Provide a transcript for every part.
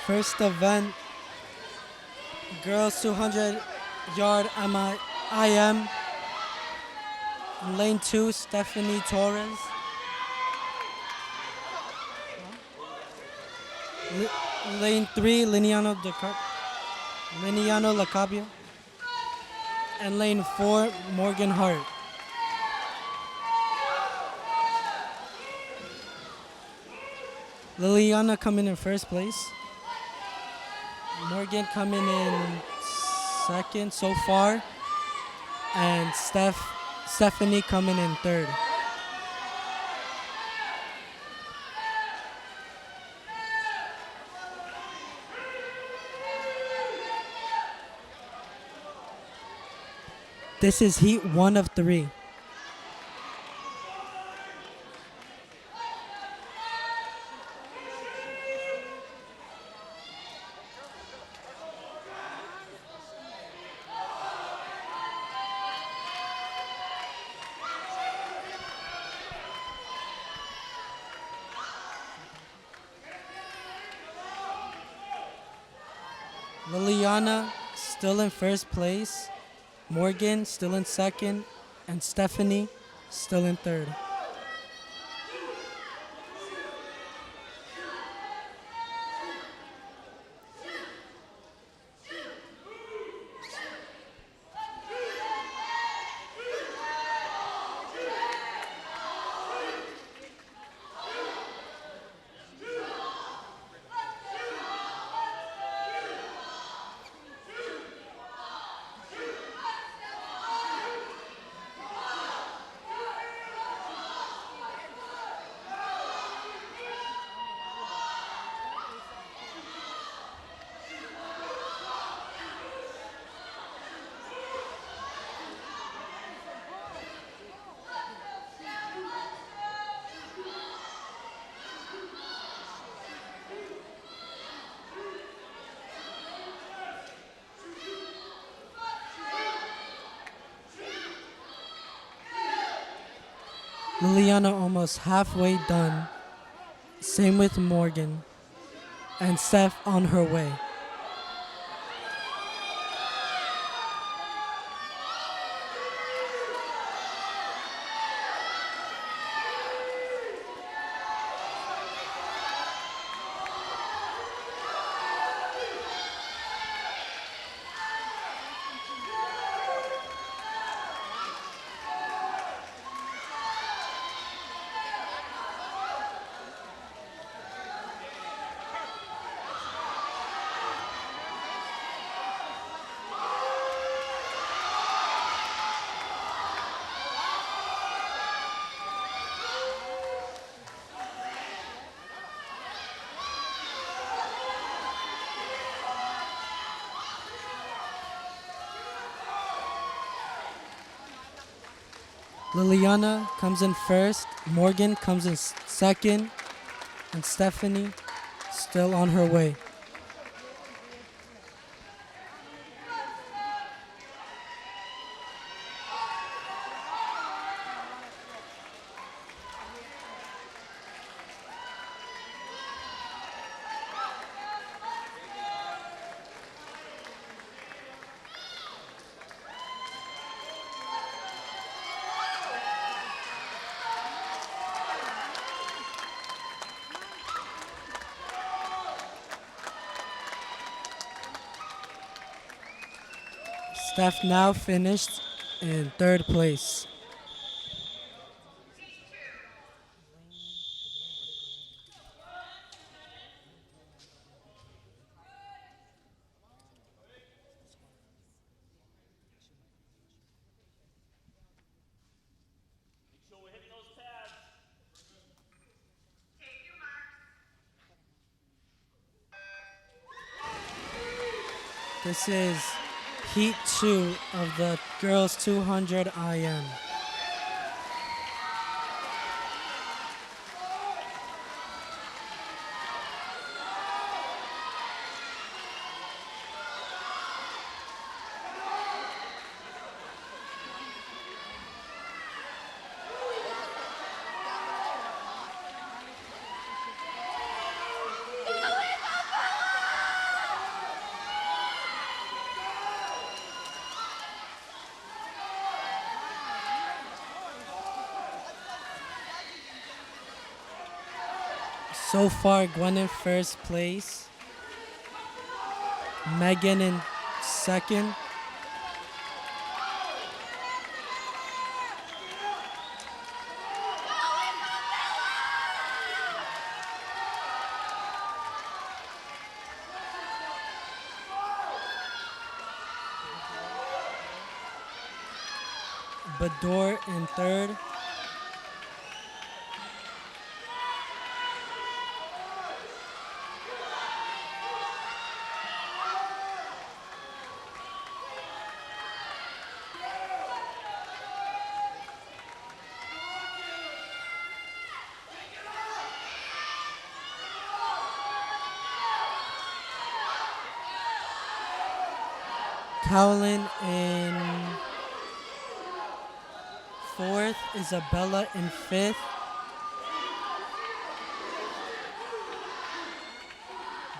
First event, girls 200-yard IM. In lane 2, Stephanie Torres. Lane 3, Liniano Lacabio. And lane 4, Morgan Hart. Liliana coming in first place. Morgan coming in second so far. And Stephanie coming in third. This is heat 1 of 3. Liliana still in first place. Morgan still in second. And Stephanie still in third. Liliana almost halfway done. Same with Morgan. And Steph on her way. Liliana comes in first, Morgan comes in second, and Stephanie still on her way. Steph now finished in third place. This is Heat 2 of the girls 200 IM. So far, Gwen in first place, Megan in second, Bador in third, Cowlin in fourth, Isabella in fifth,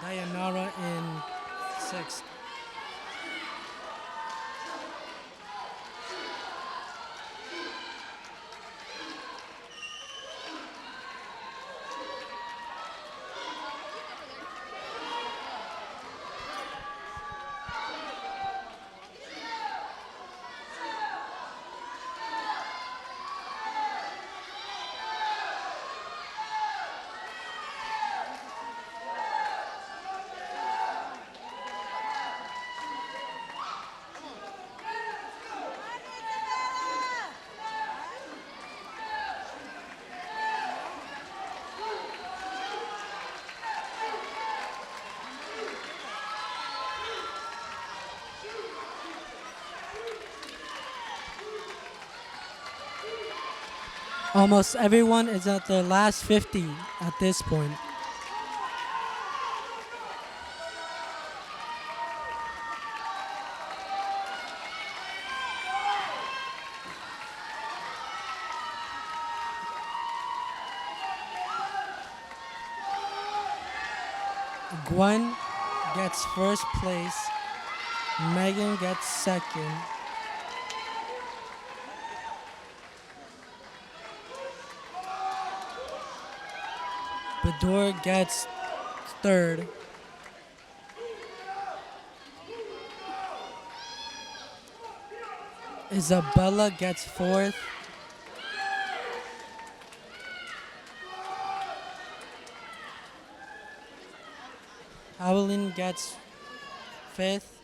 Dayanara in sixth. Almost everyone is at their last 50 at this point. Gwen gets first place, Megan gets second, Bador gets third, Isabella gets fourth, Howlin gets fifth,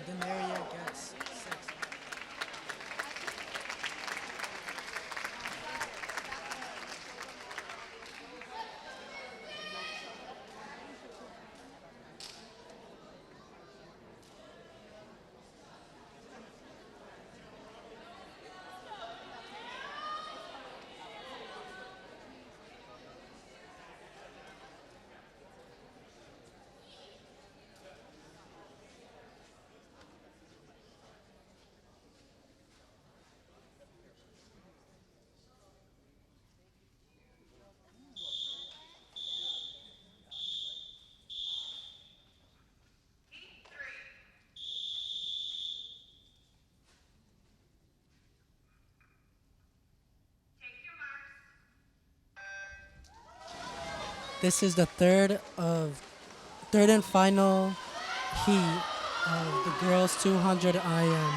Demaria gets sixth. This is the third and final heat of the girls 200 IM.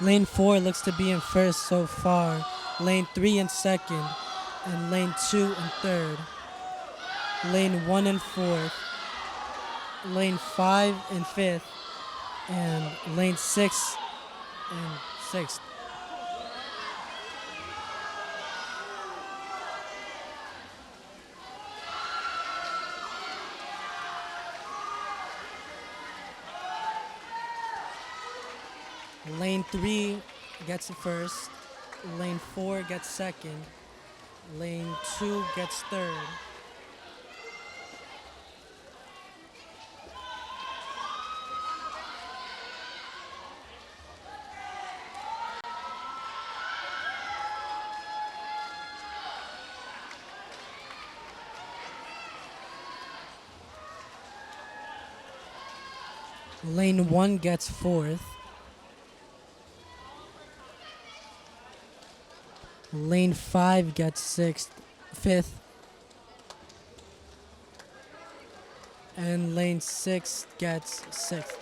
Lane 4 looks to be in first so far. Lane 3 in second. And lane 2 in third. Lane 1 in fourth. Lane 5 in fifth. And lane 6 in sixth. Lane 3 gets first. Lane 4 gets second. Lane 2 gets third. Lane 1 gets fourth. Lane 5 gets fifth. And lane 6 gets sixth.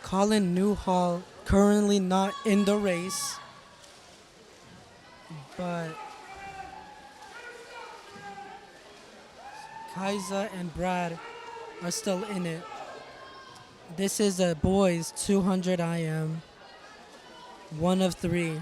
Colin Newhall currently not in the race, but Kaiza and Brad are still in it. This is a boys 200 IM, one of three.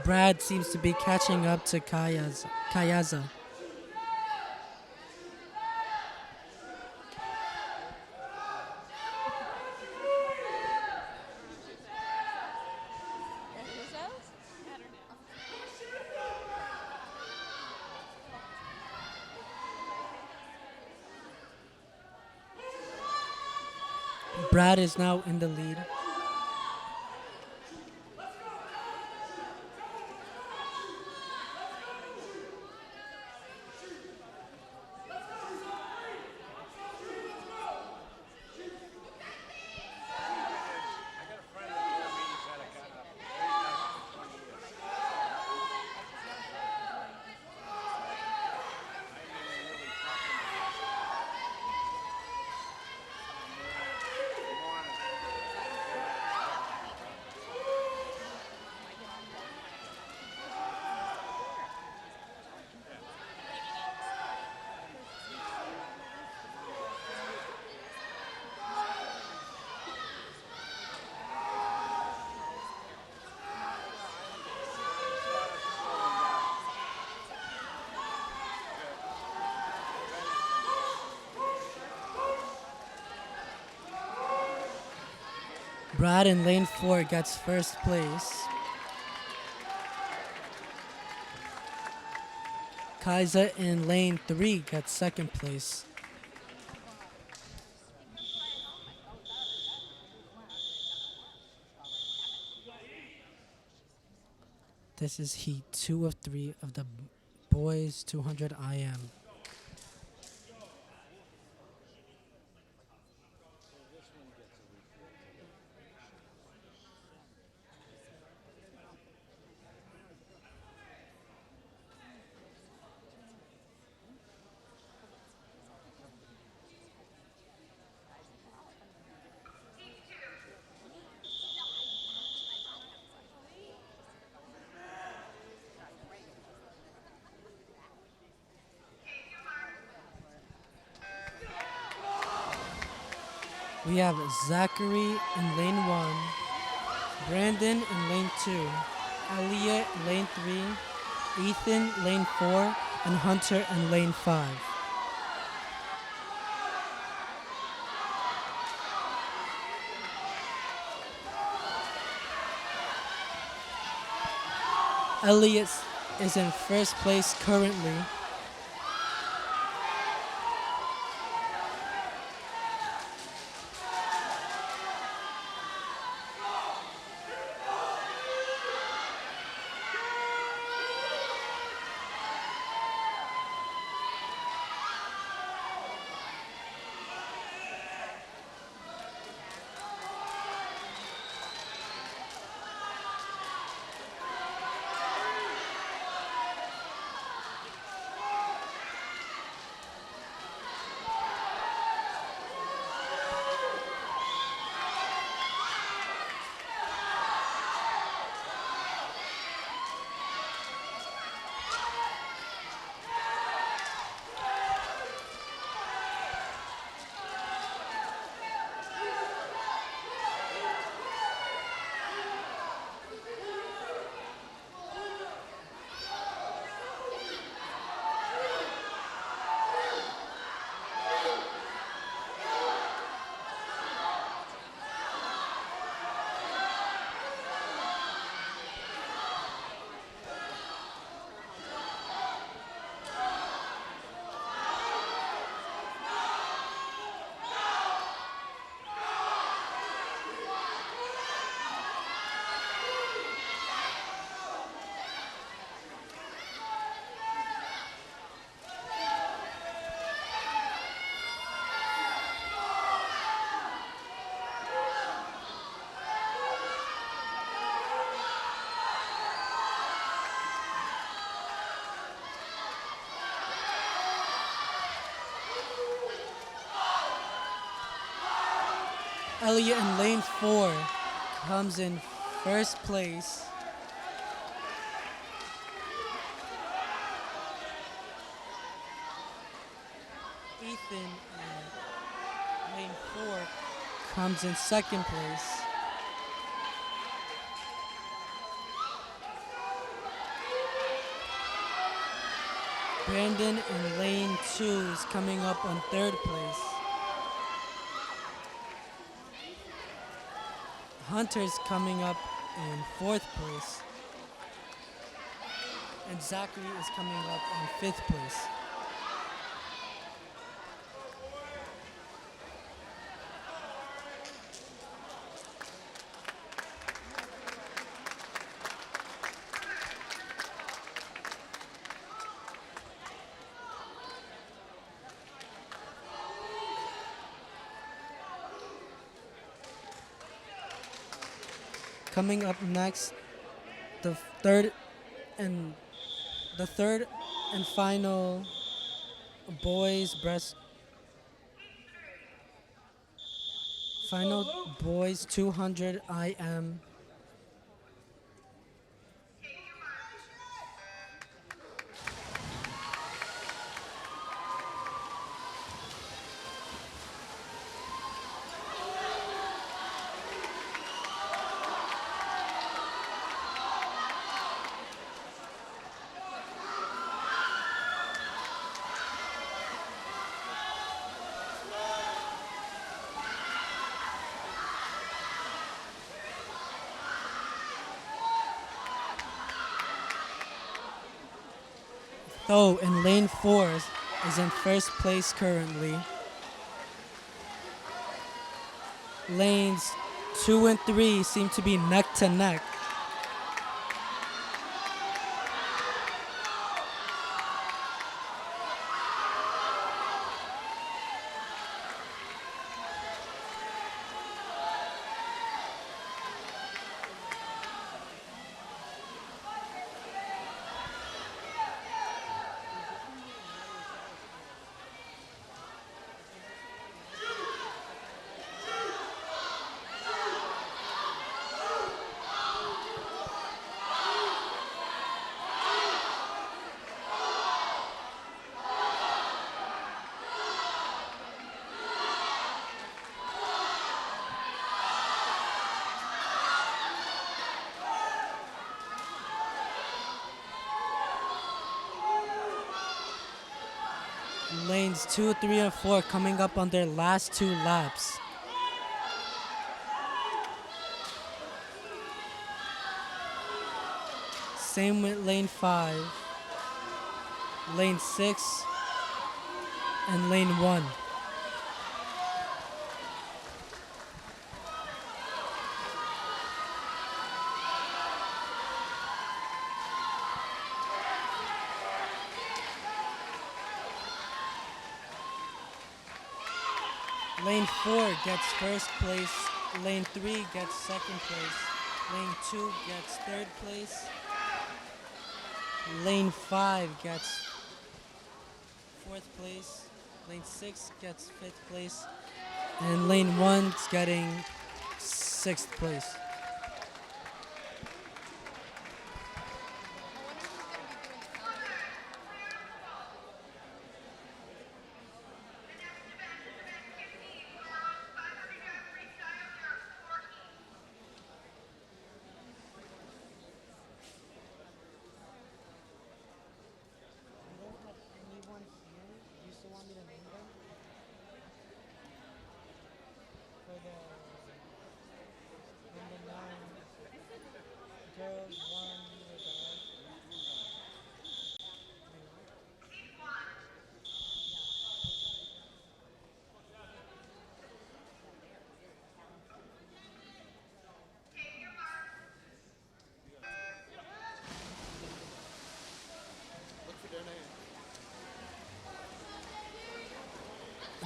Brad seems to be catching up to Kayaza. Brad is now in the lead. Brad in lane 4 gets first place. Kaiser in lane 3 got second place. This is heat 2 of 3 of the boys 200 IM. We have Zachary in lane 1, Brandon in lane 2, Elliot in lane 3, Ethan lane 4, and Hunter in lane 5. Elliot is in first place currently. Elliot in lane 4 comes in first place. Ethan in lane 4 comes in second place. Brandon in lane 2 is coming up on third place. Hunter's coming up in fourth place. And Zachary is coming up in fifth place. Coming up next, the third and final boys breast final boys 200 IM. Though in lane 4 is in first place currently. Lanes 2 and 3 seem to be neck to neck. Lanes 2, 3, and 4 coming up on their last 2 laps. Same with lane 5, lane 6, and lane 1. Lane 4 gets first place, lane 3 gets second place, lane 2 gets third place, lane 5 gets fourth place, lane 6 gets fifth place, and lane 1's getting sixth place.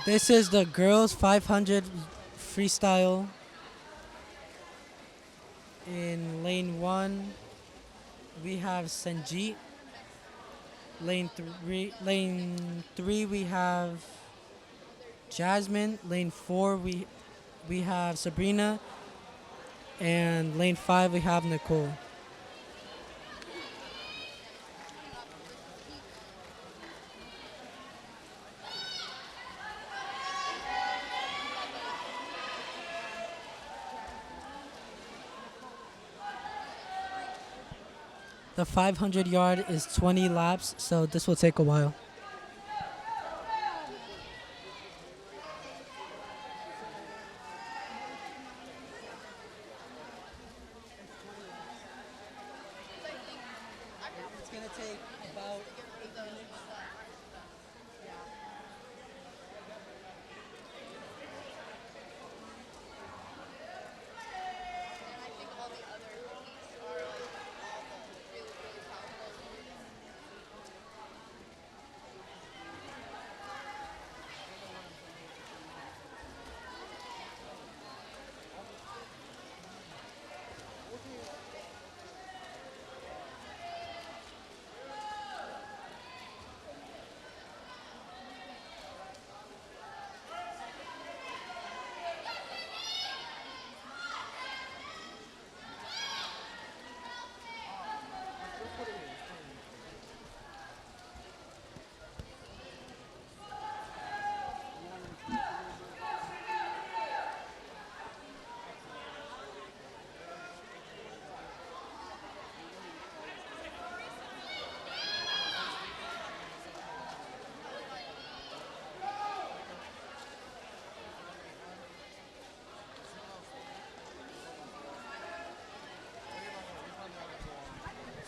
This is the girls 500 freestyle. In lane 1, we have Sanjeet. Lane 3 we have Jasmine. Lane 4 we have Sabrina, and lane 5 we have Nicole. The 500 yard is 20 laps, so this will take a while. It's gonna take about 8 minutes.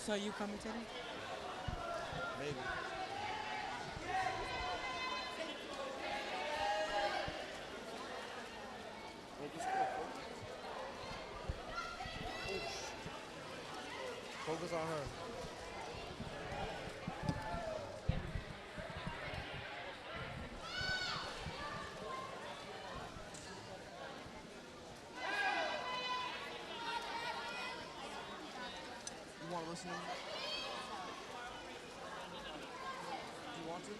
So you commentating? Maybe. Focus on her. You want to listen to me? You want to?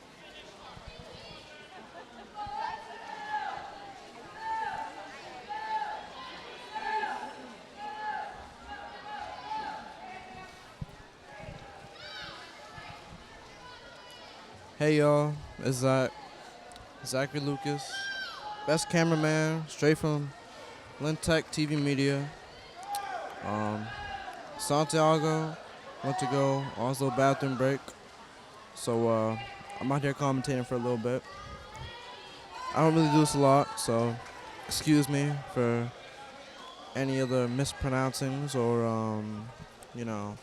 Hey y'all, it's Zachary Lucas, best cameraman, straight from Lintech TV Media. Santiago went to go, also bathroom break. So I'm out here commentating for a little bit. I don't really do this a lot, so excuse me for any other mispronouncings or you know,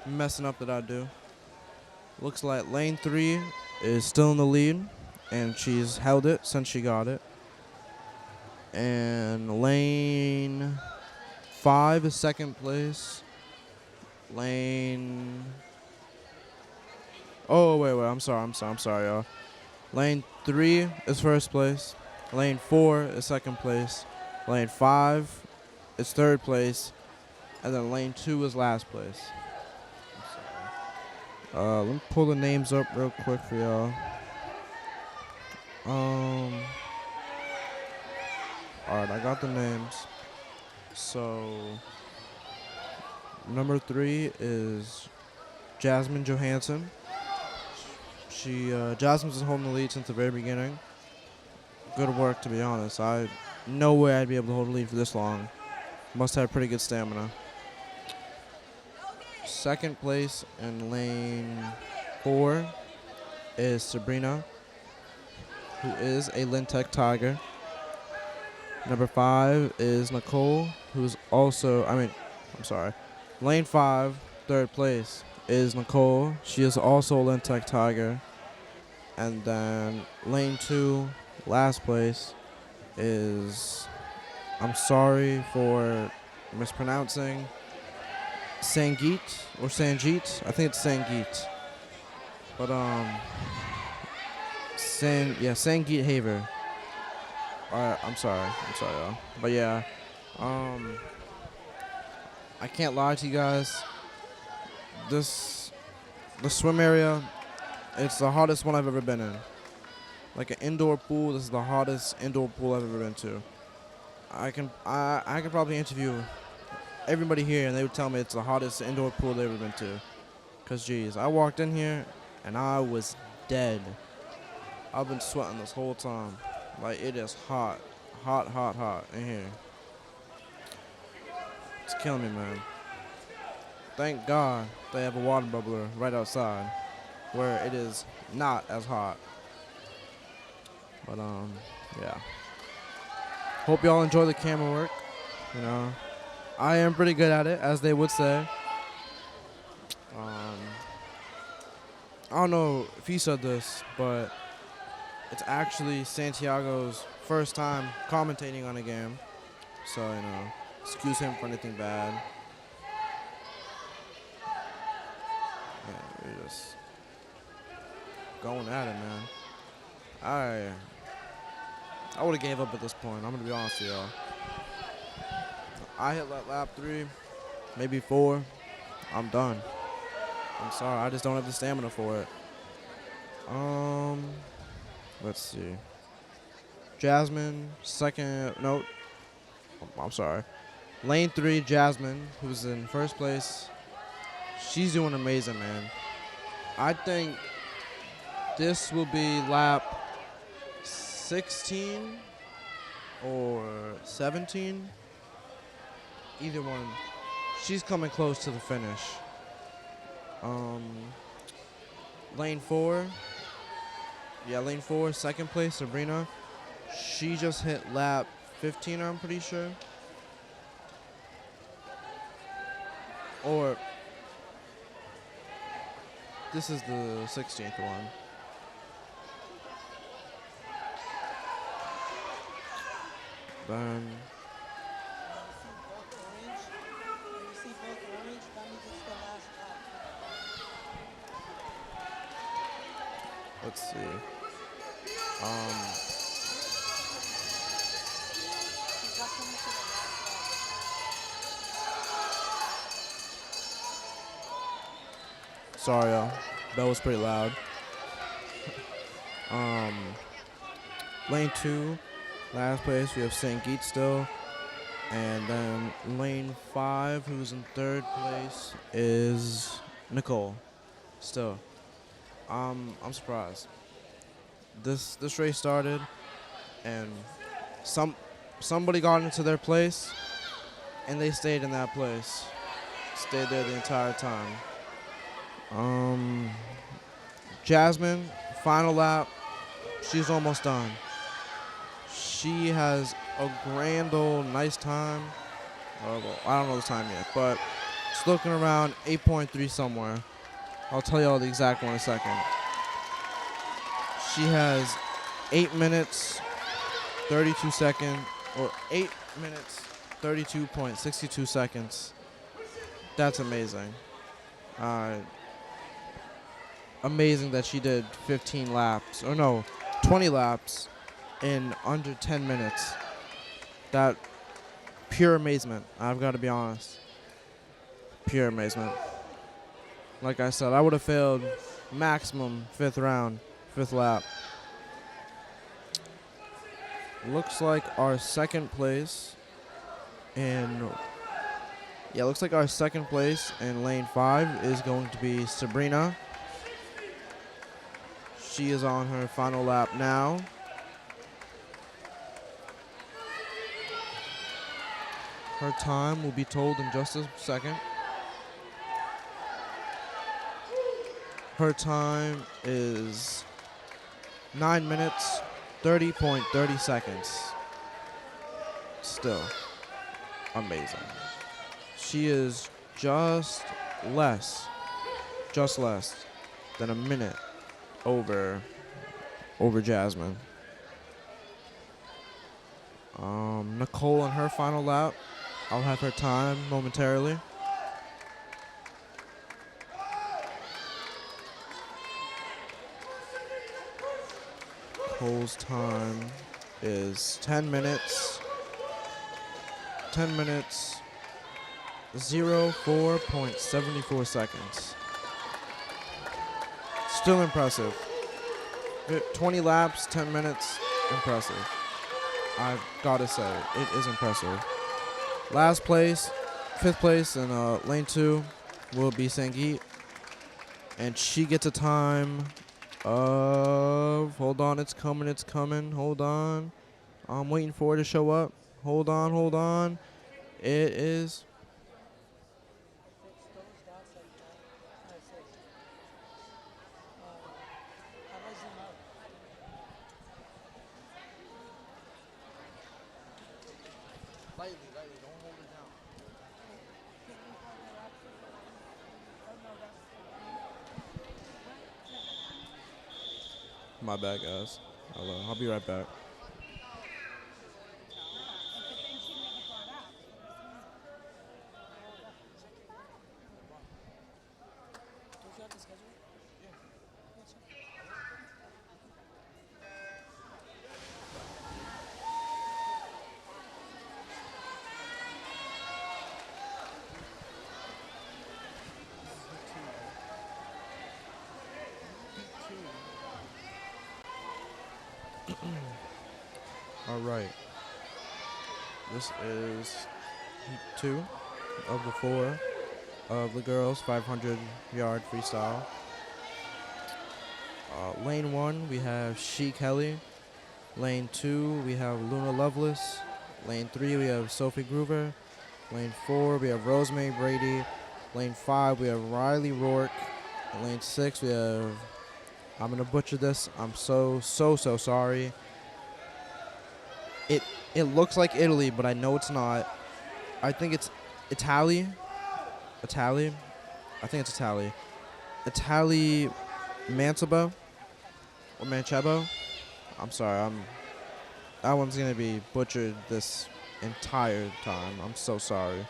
messing up that I do. Looks like lane 3 is still in the lead, and she's held it since she got it. And lane 5 is second place. Lane... Oh, wait, I'm sorry, y'all. Lane 3 is first place. Lane 4 is second place. Lane 5 is third place. And then lane 2 is last place. Let me pull the names up real quick for y'all. Alright, I got the names. So, number 3 is Jasmine Johansson. Jasmine's been holding the lead since the very beginning. Good work, to be honest. No way I'd be able to hold the lead for this long. Must have pretty good stamina. Second place in lane 4 is Sabrina, who is a Lintech Tiger. Number 5 is Nicole, who's also, lane 5, third place, is Nicole. She is also a Lintech Tiger. And then lane 2, last place, is, I'm sorry for mispronouncing, Sangeet or Sanjeet. I think it's Sangeet. But Sangeet Haver. I'm sorry, y'all. But yeah, I can't lie to you guys. The swim area, it's the hottest one I've ever been in. Like an indoor pool, this is the hottest indoor pool I've ever been to. I can probably interview everybody here and they would tell me it's the hottest indoor pool they've ever been to. Cause geez, I walked in here and I was dead. I've been sweating this whole time. Like it is hot in here. It's killing me, man. Thank God they have a water bubbler right outside where it is not as hot. But yeah. Hope y'all enjoy the camera work. You know, I am pretty good at it, as they would say. I don't know if he said this, but it's actually Santiago's first time commentating on a game. So, you know, excuse him for anything bad. Yeah, we're just going at it, man. I would have gave up at this point. I'm going to be honest with y'all. I hit lap 3, maybe 4. I'm done. I'm sorry. I just don't have the stamina for it. Let's see. Jasmine, second. No. I'm sorry. Lane 3, Jasmine, who's in first place. She's doing amazing, man. I think this will be lap 16 or 17. Either one. She's coming close to the finish. Lane 4. Yeah, lane 4, second place, Sabrina. She just hit lap 15, I'm pretty sure. Or this is the 16th one. Then let's see. Um, Sorry, y'all. That was pretty loud. Um, lane 2, last place, we have St. Geet still. And then lane 5, who's in 3rd place, is Nicole still. I'm surprised. This race started, and somebody got into their place, and they stayed in that place. Stayed there the entire time. Jasmine, final lap. She's almost done. She has a grand old nice time. Well, I don't know the time yet, but it's looking around 8.3 somewhere. I'll tell you all the exact one in a second. She has 8 minutes, 32 seconds, or 8 minutes, 32.62 seconds. That's amazing. Amazing that she did 15 laps, or no, 20 laps in under 10 minutes. That pure amazement. I've got to be honest. Pure amazement. Like I said, I would have failed maximum 5th round, 5th lap. Looks like our second place in lane 5 is going to be Sabrina. She is on her final lap now. Her time will be told in just a second. Her time is 9 minutes, 30.30 seconds. Still amazing. She is just less than a minute over Jasmine. Nicole on her final lap. I'll have her time momentarily. Nicole's time is 10 minutes, 04.74 seconds. Still impressive. 20 laps, 10 minutes, impressive. I've got to say, it is impressive. Last place, 5th place in lane 2 will be St. Geet. And she gets a time of, hold on, it's coming, hold on. I'm waiting for it to show up. Hold on. It is. Lightly, don't hold it down. My bad, guys. I'll be right back. All right. This is heat 2 of the 4 of the girls 500-yard freestyle. Lane 1, we have She Kelly. Lane 2, we have Luna Lovelace. Lane 3, we have Sophie Groover. Lane 4, we have Rosemary Brady. Lane 5, we have Riley Rourke. And lane 6, we have, I'm going to butcher this. I'm so sorry. It looks like Italy, but I know it's not. I think it's Italy. I think it's Italy. Italy Manchebo or Manchebo. I'm sorry. That one's gonna be butchered this entire time. I'm so sorry.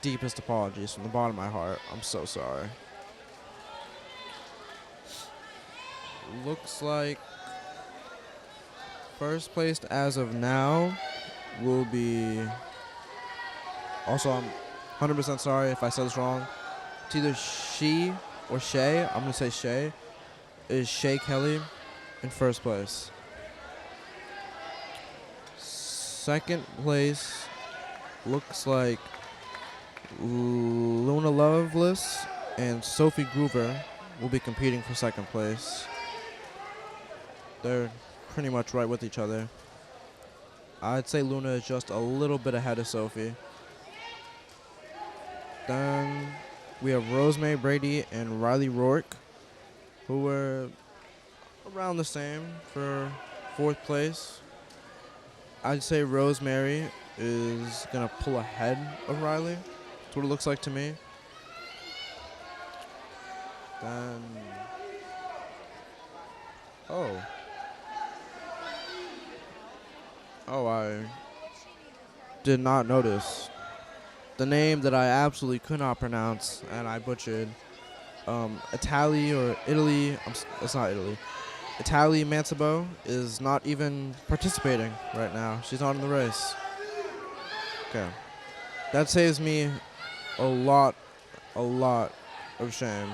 Deepest apologies from the bottom of my heart. I'm so sorry. Looks like first place as of now will be. Also, I'm 100% sorry if I said this wrong. It's either she or Shay. I'm gonna say Shay. Is Shay Kelly in first place. Second place looks like Luna Loveless and Sophie Groover will be competing for second place. They're pretty much right with each other. I'd say Luna is just a little bit ahead of Sophie. Then we have Rosemary Brady and Riley Rourke, who were around the same for fourth place. I'd say Rosemary is going to pull ahead of Riley. That's what it looks like to me. Then, I did not notice the name that I absolutely could not pronounce, and I butchered. Italy or Italy, it's not Italy. Italy Mancebo is not even participating right now. She's not in the race. Okay. That saves me a lot of shame.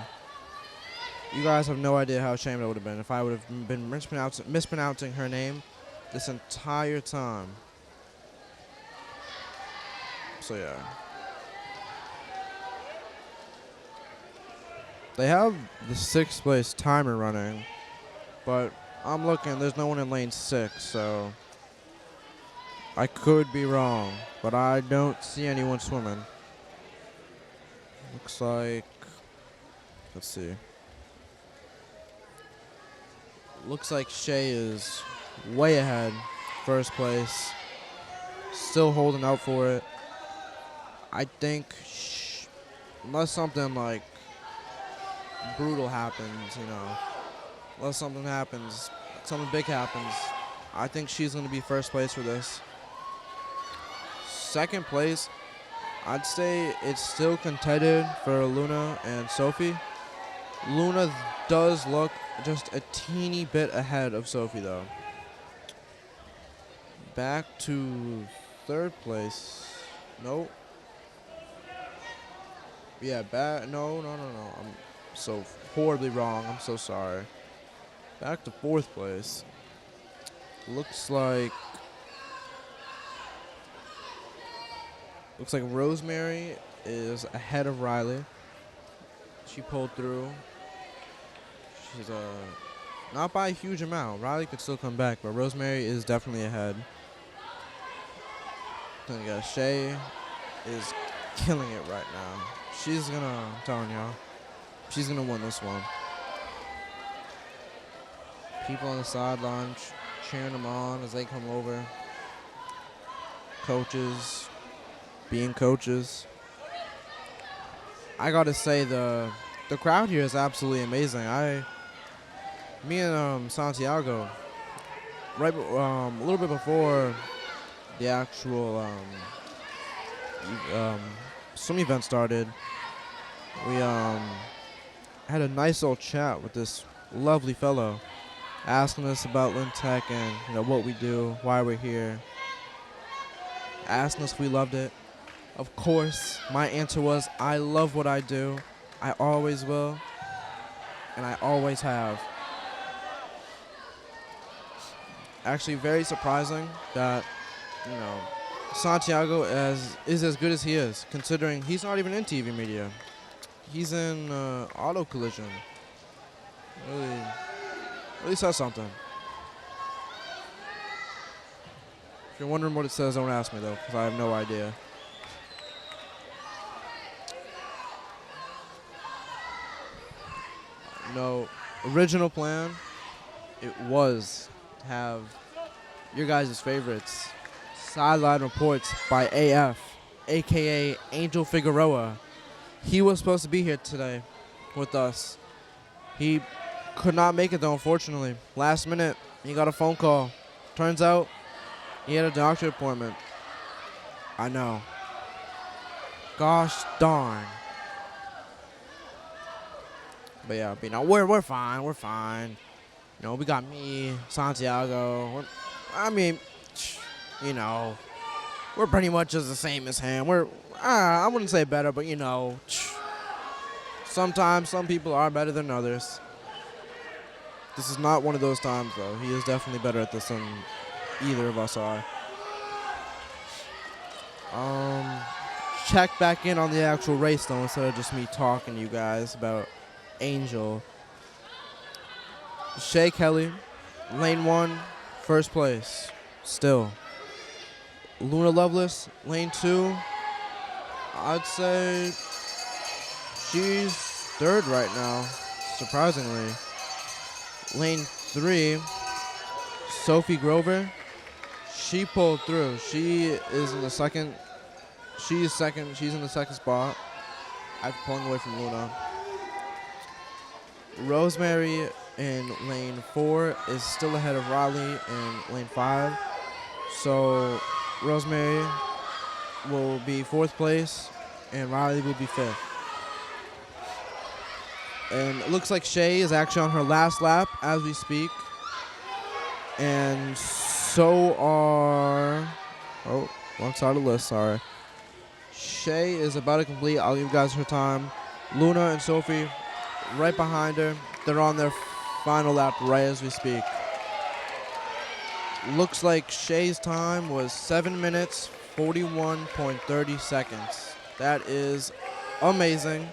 You guys have no idea how ashamed I would have been if I would have been mispronouncing her name this entire time. So yeah. They have the 6th place timer running, but I'm looking, there's no one in lane 6, so I could be wrong, but I don't see anyone swimming. Looks like, let's see. Looks like Shay is way ahead, first place, still holding out for it. I think, unless something like brutal happens, unless something happens, something big happens, I think she's going to be first place for this. Second place, I'd say it's still contended for Luna and Sophie. Luna does look just a teeny bit ahead of Sophie, though. Back to third place. Nope. Yeah, no. I'm so horribly wrong. I'm so sorry. Back to fourth place. Looks like Rosemary is ahead of Riley. She pulled through. She's not by a huge amount. Riley could still come back, but Rosemary is definitely ahead. Then you got Shay is killing it right now. She's gonna, I'm telling y'all, she's gonna win this one. People on the sideline cheering them on as they come over. Coaches being coaches. I gotta say the crowd here is absolutely amazing. Me and Santiago, right, a little bit before the actual swim event started, we had a nice little chat with this lovely fellow, asking us about Lynn Tech and what we do, why we're here, asking us if we loved it. Of course, my answer was, I love what I do. I always will, and I always have. Actually, very surprising that, Santiago is as good as he is, considering he's not even in TV media. He's in auto collision. Really says something. If you're wondering what it says, don't ask me, though, because I have no idea. No, original plan, it was to have your guys' favorites, Sideline Reports by AF, a.k.a. Angel Figueroa. He was supposed to be here today with us. He could not make it, though, unfortunately. Last minute, he got a phone call Turns out he had a doctor appointment. I know. Gosh darn. But yeah, but, we're fine. We're fine. We got me, Santiago. We're pretty much just the same as him. I wouldn't say better, but sometimes some people are better than others. This is not one of those times, though. He is definitely better at this than either of us are. Check back in on the actual race, though, instead of just me talking to you guys about Angel. Shea Kelly, lane 1, first place, still. Luna Lovelace, lane 2, I'd say she's third right now, surprisingly. Lane 3, Sophie Grover, she pulled through. She's in the second spot after pulling away from Luna. Rosemary in lane 4 is still ahead of Riley in lane 5. So Rosemary will be 4th place and Riley will be 5th. And it looks like Shea is actually on her last lap as we speak. And so are... Oh, wrong side of the list, sorry. Shea is about to complete. I'll give you guys her time. Luna and Sophie right behind her. They're on their final lap right as we speak. Looks like Shea's time was 7 minutes, 41.30 seconds. That is amazing.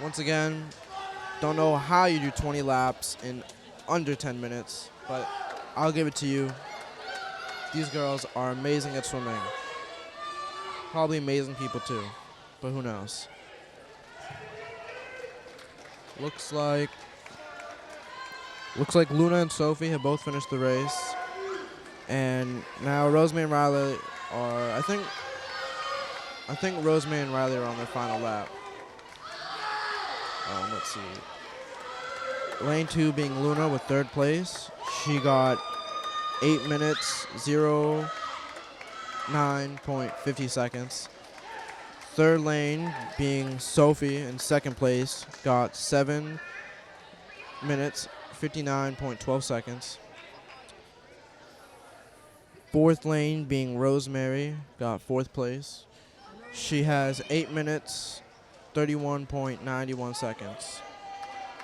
Once again, don't know how you do 20 laps in under 10 minutes, but I'll give it to you. These girls are amazing at swimming. Probably amazing people too, but who knows. Looks like Luna and Sophie have both finished the race. And now Rosemary and Riley are, I think Rosemary and Riley are on their final lap. Let's see. Lane 2 being Luna with 3rd place. She got 8 minutes, 09.50 seconds. 3rd lane being Sophie in 2nd place, got 7 minutes, 59.12 seconds. 4th lane being Rosemary, got 4th place. She has 8 minutes, 31.91 seconds.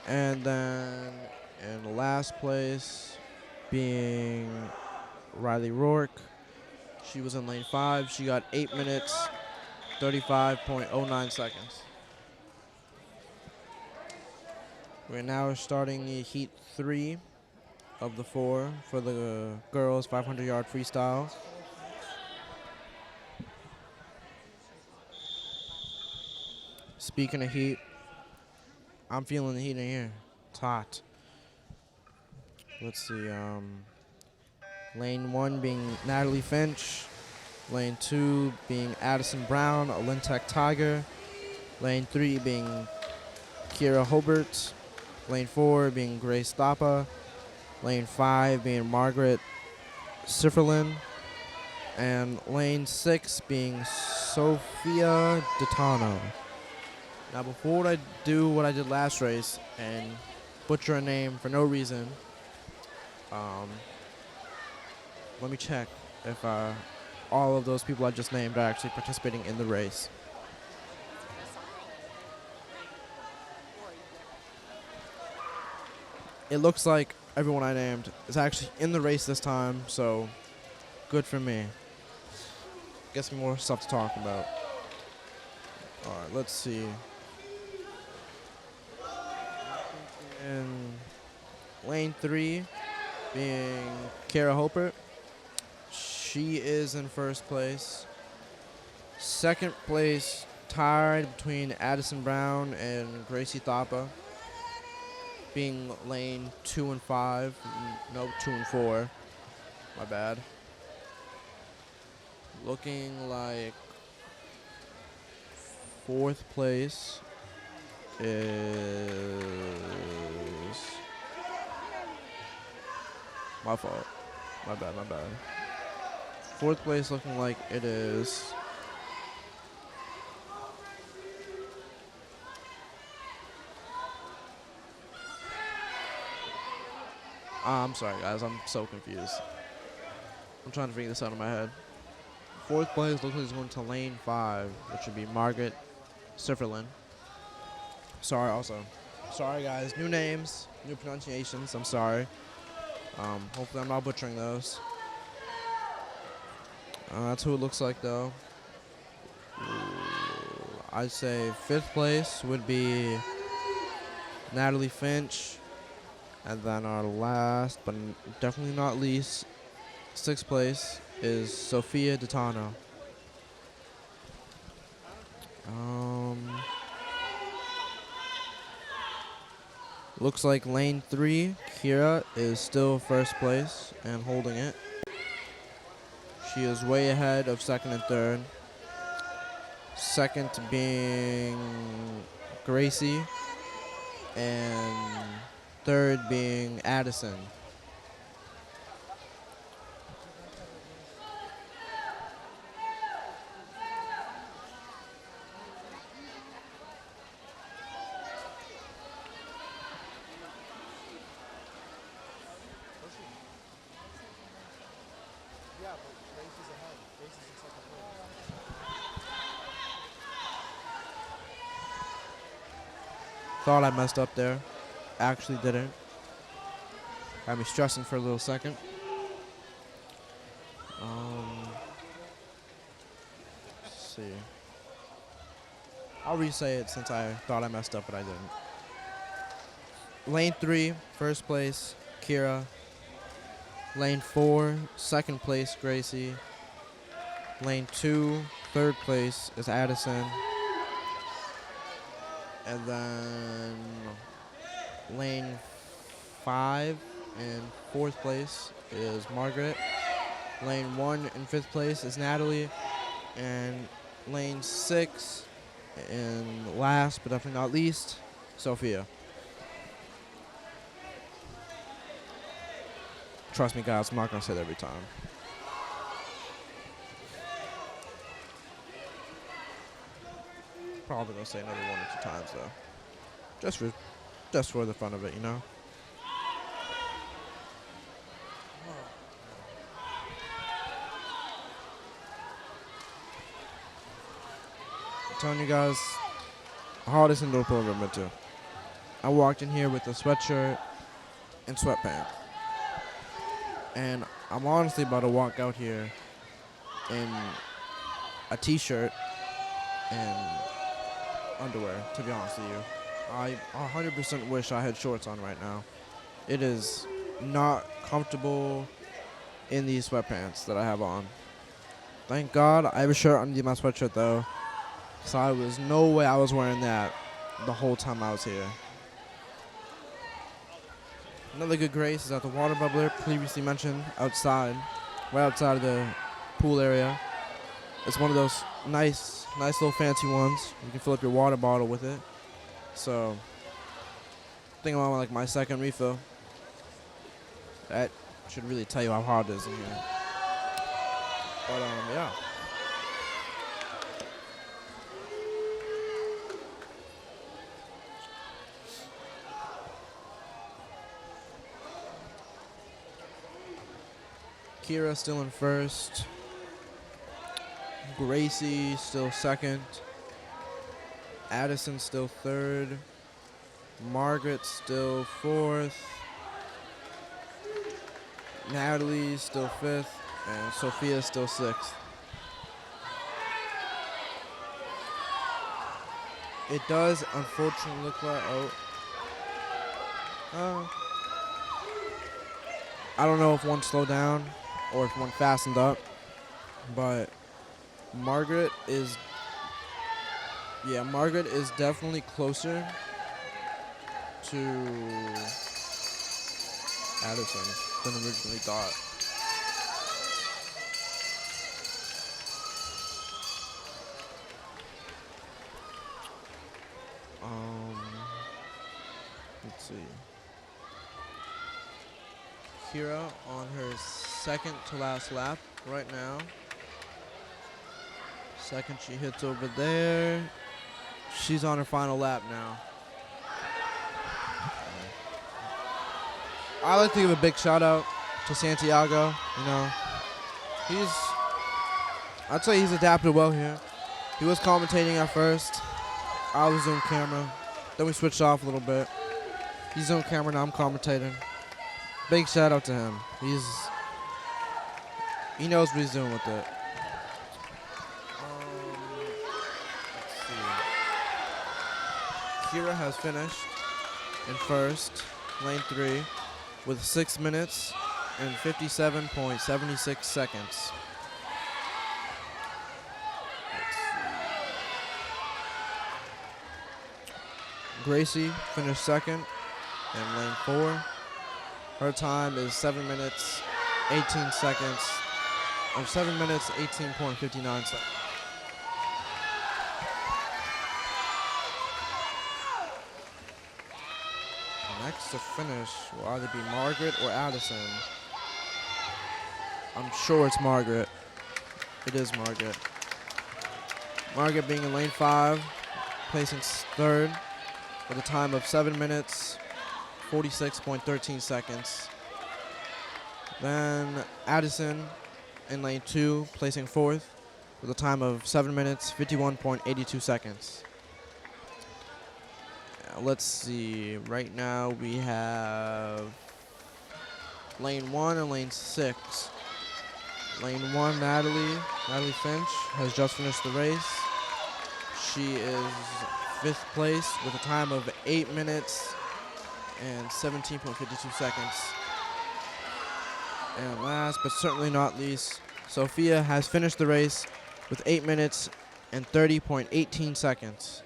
And then in last place being Riley Rourke. She was in lane 5. She got 8 minutes, 35.09 seconds. We're now starting the heat 3 of the 4 for the girls 500-yard freestyle. Speaking of heat, I'm feeling the heat in here. It's hot. Let's see. Lane 1 being Natalie Finch. Lane 2 being Addison Brown, Olymtec Tiger. Lane 3 being Kira Hobart. Lane 4 being Grace Thapa. Lane 5 being Margaret Sifferlin. And lane 6 being Sophia Ditano. Now, before I do what I did last race and butcher a name for no reason, let me check if all of those people I just named are actually participating in the race. It looks like everyone I named is actually in the race this time, so good for me. Get some more stuff to talk about. All right, let's see. In lane 3 being Kara Hopert. She is in 1st place. 2nd place tied between Addison Brown and Gracie Thapa, being lane 2 and 5. No, 2 and 4. My bad. Looking like 4th place is my fault. My bad, my bad. Fourth place looking like it is. I'm sorry, guys. I'm so confused. I'm trying to figure this out in my head. Fourth place looks like it's going to lane 5, which would be Margaret Sifferlin. Sorry, also. Sorry, guys. New names, new pronunciations. I'm sorry. Hopefully, I'm not butchering those. That's who it looks like, though. I'd say fifth place would be Natalie Finch. And then our last, but definitely not least, sixth place is Sophia Ditano. Looks like lane 3, Kira, is still first place and holding it. She is way ahead of second and third. Second being Gracie, and third being Addison. Thought I messed up there. Actually didn't. Had me stressing for a little second. Let's see. I'll re-say it since I thought I messed up, but I didn't. Lane 3, first place, Kira. Lane 4, second place, Gracie. Lane 2, third place is Addison. And then lane 5 and fourth place is Margaret. Lane 1 and fifth place is Natalie. And lane 6 and last but definitely not least, Sophia. Trust me, guys, I'm not going to say that every time. Probably going to say another 1 or 2 times, though. Just for the fun of it, you know? I'm telling you guys, the hardest indoor pool I've ever been to. I walked in here with a sweatshirt and sweatpants. And I'm honestly about to walk out here in a t-shirt and underwear, to be honest with you. I 100% wish I had shorts on right now. It is not comfortable in these sweatpants that I have on. Thank God I have a shirt underneath my sweatshirt, though, because I was no way I was wearing that the whole time I was here. Another good grace is at the water bubbler, previously mentioned, outside, right outside of the pool area. It's one of those nice little fancy ones. You can fill up your water bottle with it. So, I think I'm on like my second refill. That should really tell you how hard it is in here. But yeah. Kira still in first. Gracie still second. Addison still third. Margaret still fourth. Natalie still fifth. And Sophia still sixth. It does unfortunately look like, I don't know if one slowed down or if one fastened up, but Margaret is definitely closer to Addison than originally thought. Let's see. Kira on her second to last lap right now. Second she hits over there. She's on her final lap now. I like to give a big shout out to Santiago. You know, I'd say he's adapted well here. He was commentating at first. I was on camera. Then we switched off a little bit. He's on camera now. I'm commentating. Big shout out to him. He knows what he's doing with it. Let's see. Kira has finished in first, lane 3, with 6 minutes and 57.76 seconds. Gracie finished second in lane 4. Her time is 7 minutes, 18 seconds, or 7 minutes, 18.59 seconds. Next to finish will either be Margaret or Addison. I'm sure it's Margaret. It is Margaret. Margaret being in lane 5, placing third with a time of 7 minutes, 46.13 seconds. Then Addison in lane 2, placing fourth with a time of 7 minutes, 51.82 seconds. Let's see. Right now we have lane 1 and lane 6. Lane 1, Natalie Finch has just finished the race. She is 5th place with a time of 8 minutes and 17.52 seconds. And last but certainly not least, Sophia has finished the race with 8 minutes and 30.18 seconds.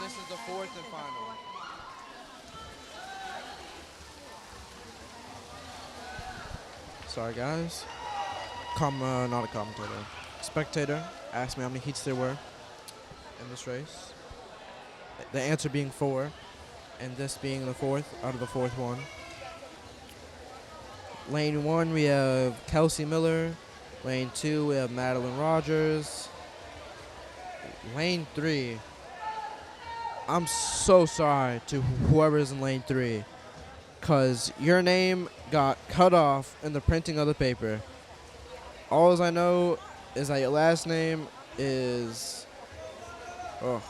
This is the 4th and final. Sorry, guys. Not a commentator. Spectator asked me how many heats there were in this race. The answer being 4, and this being the 4th out of the 4th one. Lane 1, we have Kelsey Miller. Lane 2, we have Madeline Rogers. Lane 3, I'm so sorry to whoever is in lane 3, because your name got cut off in the printing of the paper. All I know is that your last name is... Oh,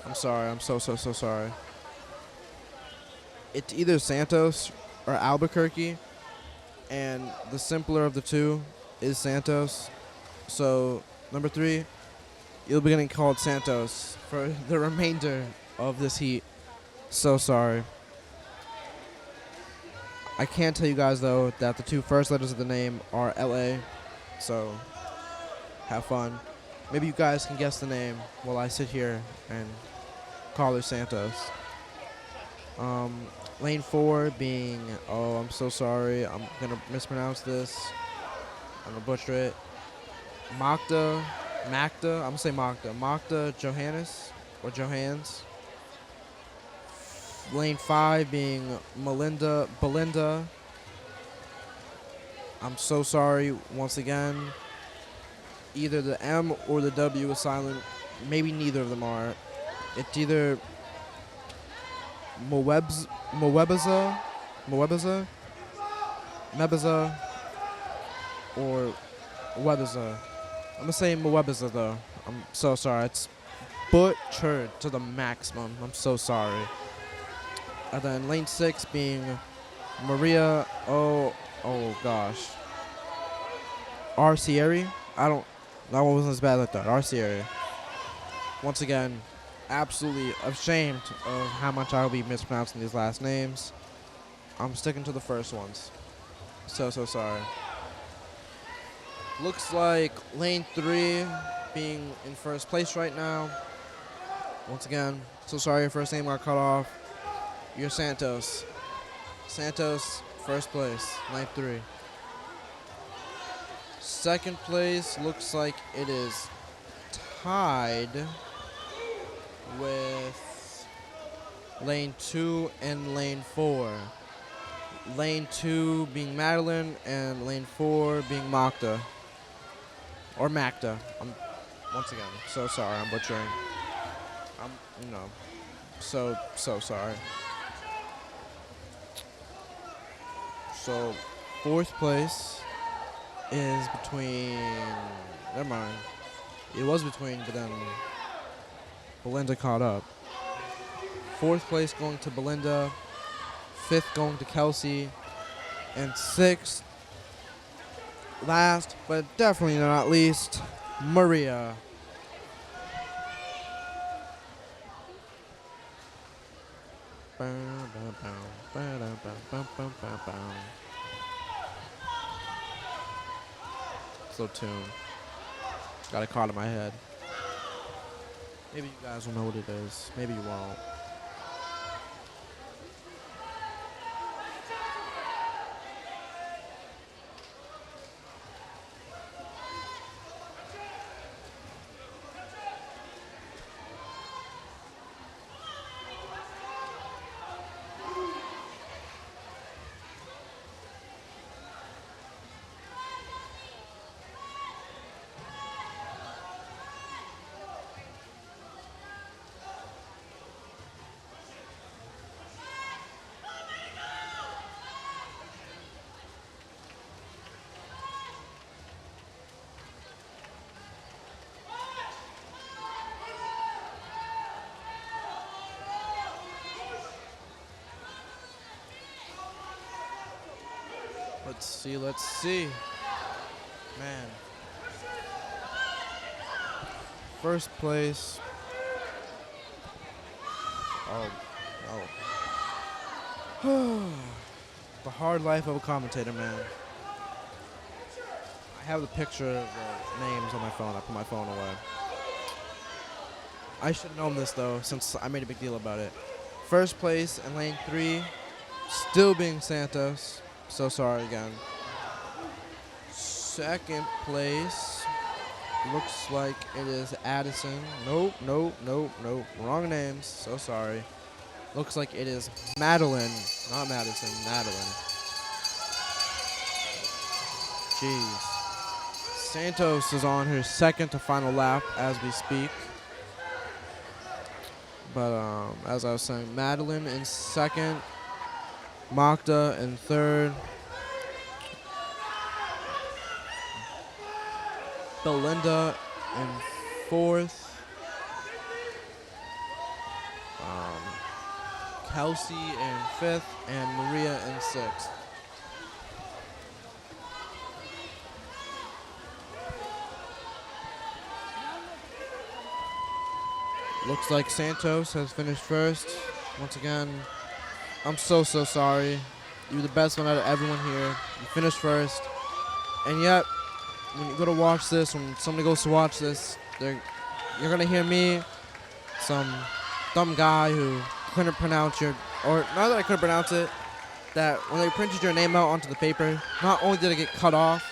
I'm sorry. I'm so sorry. It's either Santos or Albuquerque, and the simpler of the two is Santos. So, number 3, you'll be getting called Santos for the remainder of this heat. So sorry. I can tell you guys, though, that the 2 first letters of the name are LA. So, have fun. Maybe you guys can guess the name while I sit here and call her Santos. Lane 4 being, oh, I'm so sorry. I'm going to mispronounce this. I'm going to butcher it. Magda, I'm going to say Magda. Magda Johannes, or Johans. Lane 5 being Belinda. I'm so sorry once again. Either the M or the W is silent. Maybe neither of them are. It's either Mebeza, or Webeza. I'm going to say Mebeza, though. I'm so sorry. It's butchered to the maximum. I'm so sorry. And then lane 6 being Maria, oh gosh. Arcieri? That one wasn't as bad as I thought. Arcieri. Once again, absolutely ashamed of how much I'll be mispronouncing these last names. I'm sticking to the first ones. So sorry. Looks like lane 3 being in first place right now Once again, so sorry your first name got cut off. You're Santos. Santos, first place, lane 3. Second place looks like it is tied with lane 2 and lane 4. Lane 2 being Madeline and lane 4 being Makta. Or Macta. Once again, so sorry, I'm butchering. So sorry. So, fourth place is between, never mind. It was between, but then Belinda caught up. Fourth place going to Belinda, fifth going to Kelsey, and sixth, last but definitely not least, Maria. Slow tune. Got a card in my head. Maybe you guys will know what it is. Maybe you won't. Let's see. Man. First place. Oh. The hard life of a commentator, man. I have the picture of the names on my phone. I put my phone away. I should have known this, though, since I made a big deal about it. First place in lane 3, still being Santos. So sorry again. Second place looks like it is Addison. Nope. Wrong names. So sorry. Looks like it is Madeline. Not Madison. Madeline. Jeez. Santos is on her second to final lap as we speak. But as I was saying, Madeline in second. Makta in third. Belinda in fourth. Kelsey in fifth. And Maria in sixth. Looks like Santos has finished first. Once again, I'm so sorry. You were the best one out of everyone here. You finished first. And yet, when you go to watch this, when somebody goes to watch this, you're going to hear me, some dumb guy who couldn't pronounce or not that I couldn't pronounce it, that when they printed your name out onto the paper, not only did it get cut off,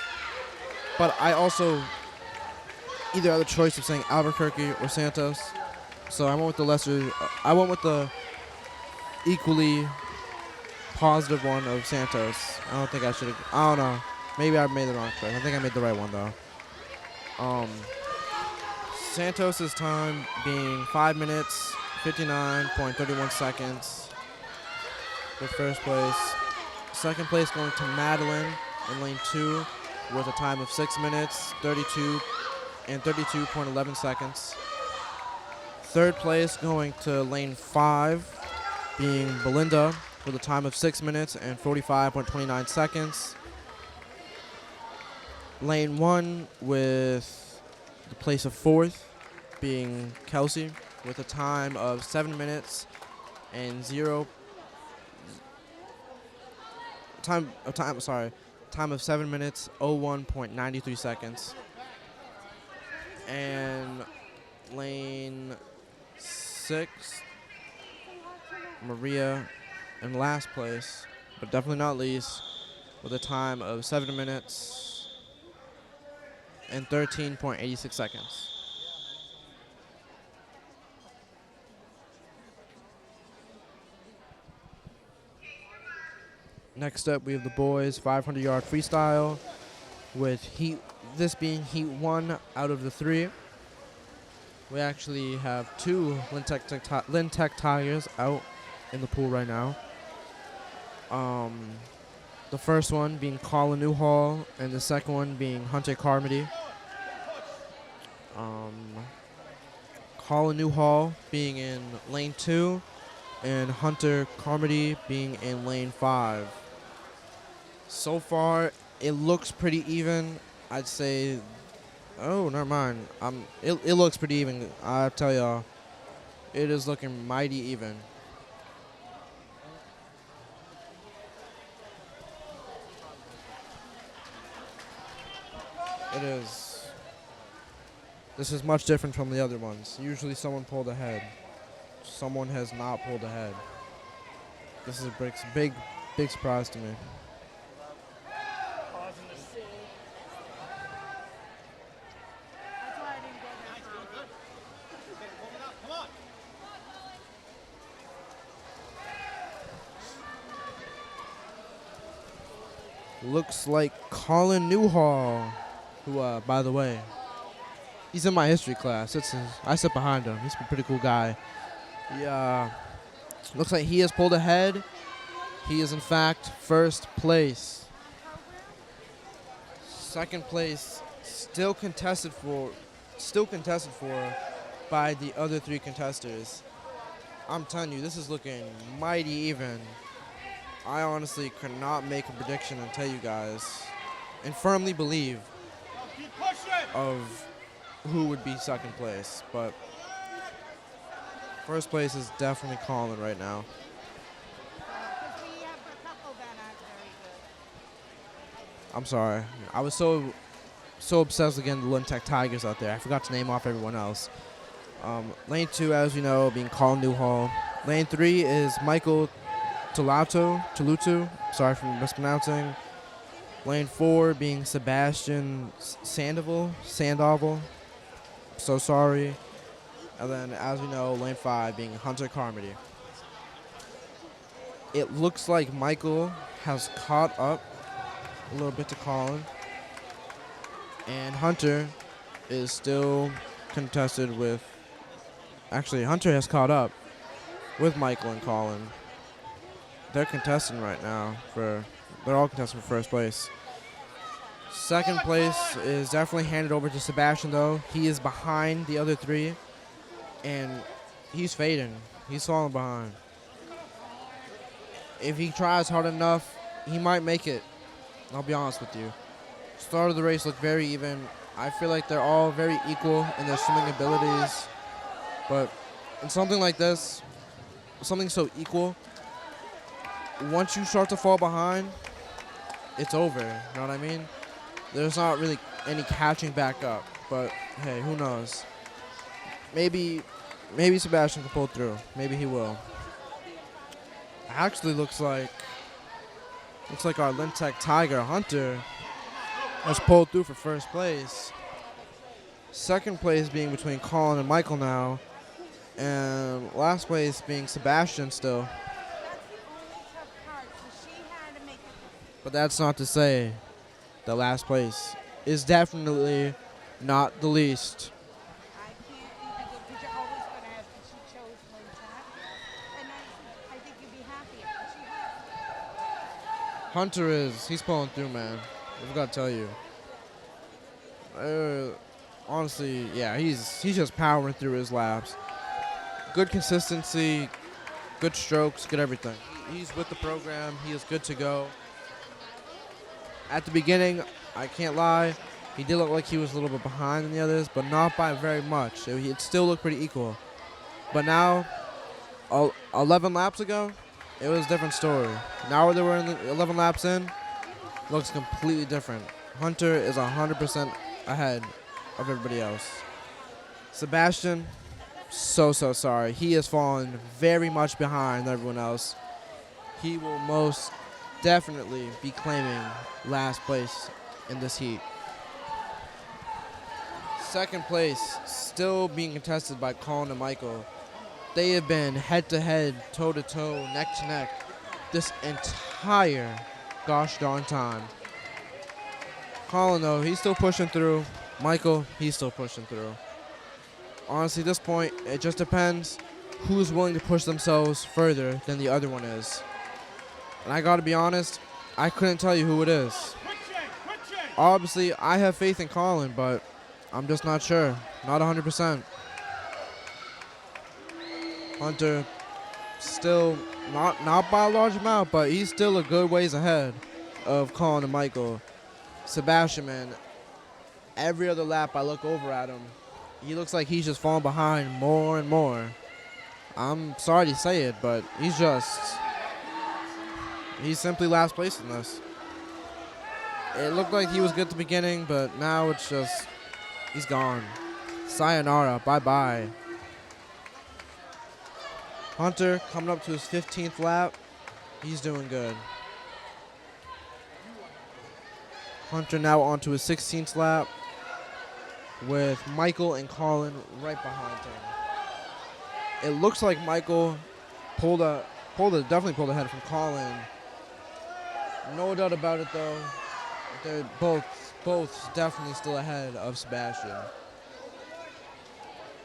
but I also either had the choice of saying Albuquerque or Santos. So I went with the equally positive one of Santos. I don't think I should have. I don't know. Maybe I made the wrong choice. I think I made the right one though. Santos's time being 5 minutes 59.31 seconds for first place. Second place going to Madeline in lane 2 with a time of 6 minutes 32.11 seconds. Third place going to lane 5 being Belinda with a time of 6 minutes and 45.29 seconds. Lane 1 with the place of 4th being Kelsey with a time of 7 minutes and time of 7 minutes 01.93 seconds. And lane sixth. Maria in last place, but definitely not least, with a time of 7 minutes and 13.86 seconds. Next up, we have the boys 500-yard freestyle, with this being heat 1 out of the 3. We actually have 2 Lynn Tech Tigers out in the pool right now. The first one being Colin Newhall, and the second one being Hunter Carmody. Colin Newhall being in lane 2, and Hunter Carmody being in lane 5. So far, it looks pretty even. I'd say, oh, never mind. It looks pretty even. I'll tell y'all, it is looking mighty even. It is. This is much different from the other ones. Usually someone pulled ahead. Someone has not pulled ahead. This is a big surprise to me. Looks like Colin Newhall, who, by the way, he's in my history class. I sit behind him. He's a pretty cool guy. Looks like he has pulled ahead. He is, in fact, first place. Second place, still contested for by the other 3 contestants. I'm telling you, this is looking mighty even. I honestly could not make a prediction and tell you guys and firmly believe of who would be second place, but first place is definitely Colin right now. I'm sorry. I was so obsessed with getting the Lynn Tech Tigers out there. I forgot to name off everyone else. Lane 2, as you know, being Colin Newhall. Lane 3 is Michael Tulutu, sorry for mispronouncing. Lane 4 being Sebastian Sandoval, so sorry. And then, as we know, lane 5 being Hunter Carmody. It looks like Michael has caught up a little bit to Colin, and Hunter is still contested with, actually Hunter has caught up with Michael and Colin. They're contesting right now they're all contesting for first place. Second place is definitely handed over to Sebastian, though. He is behind the other 3, and he's fading. He's falling behind. If he tries hard enough, he might make it. I'll be honest with you. Start of the race looked very even. I feel like they're all very equal in their swimming abilities, but in something like this, something so equal, once you start to fall behind, it's over. You know what I mean? There's not really any catching back up. But hey, who knows? Maybe Sebastian can pull through. Maybe he will. Actually, looks like our Lynn Tech Tiger Hunter has pulled through for first place. Second place being between Colin and Michael now, and last place being Sebastian still. But that's not to say the last place is definitely not the least. I can't even go because you're always going to have, because she chose Lynn Tech. And I think you'd be happy if she has. Hunter he's pulling through, man. I've got to tell you. Honestly, yeah, he's just powering through his laps. Good consistency, good strokes, good everything. He's with the program. He is good to go. At the beginning, I can't lie, he did look like he was a little bit behind than the others, but not by very much. It still looked pretty equal. But now, 11 laps ago, it was a different story. Now that we're in the 11 laps in, looks completely different. Hunter is 100% ahead of everybody else. Sebastian, so sorry. He has fallen very much behind everyone else. He will most definitely be claiming last place in this heat. Second place still being contested by Colin and Michael. They have been head-to-head, toe-to-toe, neck-to-neck this entire gosh darn time. Colin, though, he's still pushing through. Michael, he's still pushing through. Honestly, at this point, it just depends who's willing to push themselves further than the other one is. And I gotta be honest, I couldn't tell you who it is. Obviously, I have faith in Colin, but I'm just not sure. Not 100%. Hunter, still not by a large amount, but he's still a good ways ahead of Colin and Michael. Sebastian, man, every other lap I look over at him, he looks like he's just falling behind more and more. I'm sorry to say it, but he's simply last place in this. It looked like he was good at the beginning, but now it's just, he's gone. Sayonara, bye-bye. Hunter coming up to his 15th lap. He's doing good. Hunter now on to his 16th lap with Michael and Colin right behind him. It looks like Michael definitely pulled ahead from Colin. No doubt about it, though. They're both definitely still ahead of Sebastian.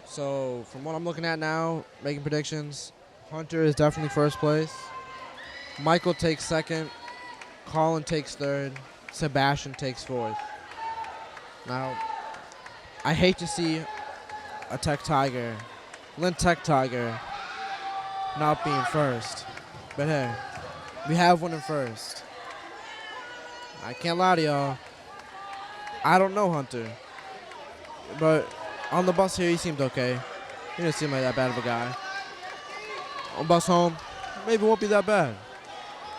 So from what I'm looking at now, making predictions, Hunter is definitely first place. Michael takes second. Colin takes third. Sebastian takes fourth. Now, I hate to see a Tech Tiger, Lynn Tech Tiger, not being first. But hey, we have one in first. I can't lie to y'all. I don't know Hunter. But on the bus here, he seemed okay. He didn't seem like that bad of a guy. On bus home, maybe it won't be that bad.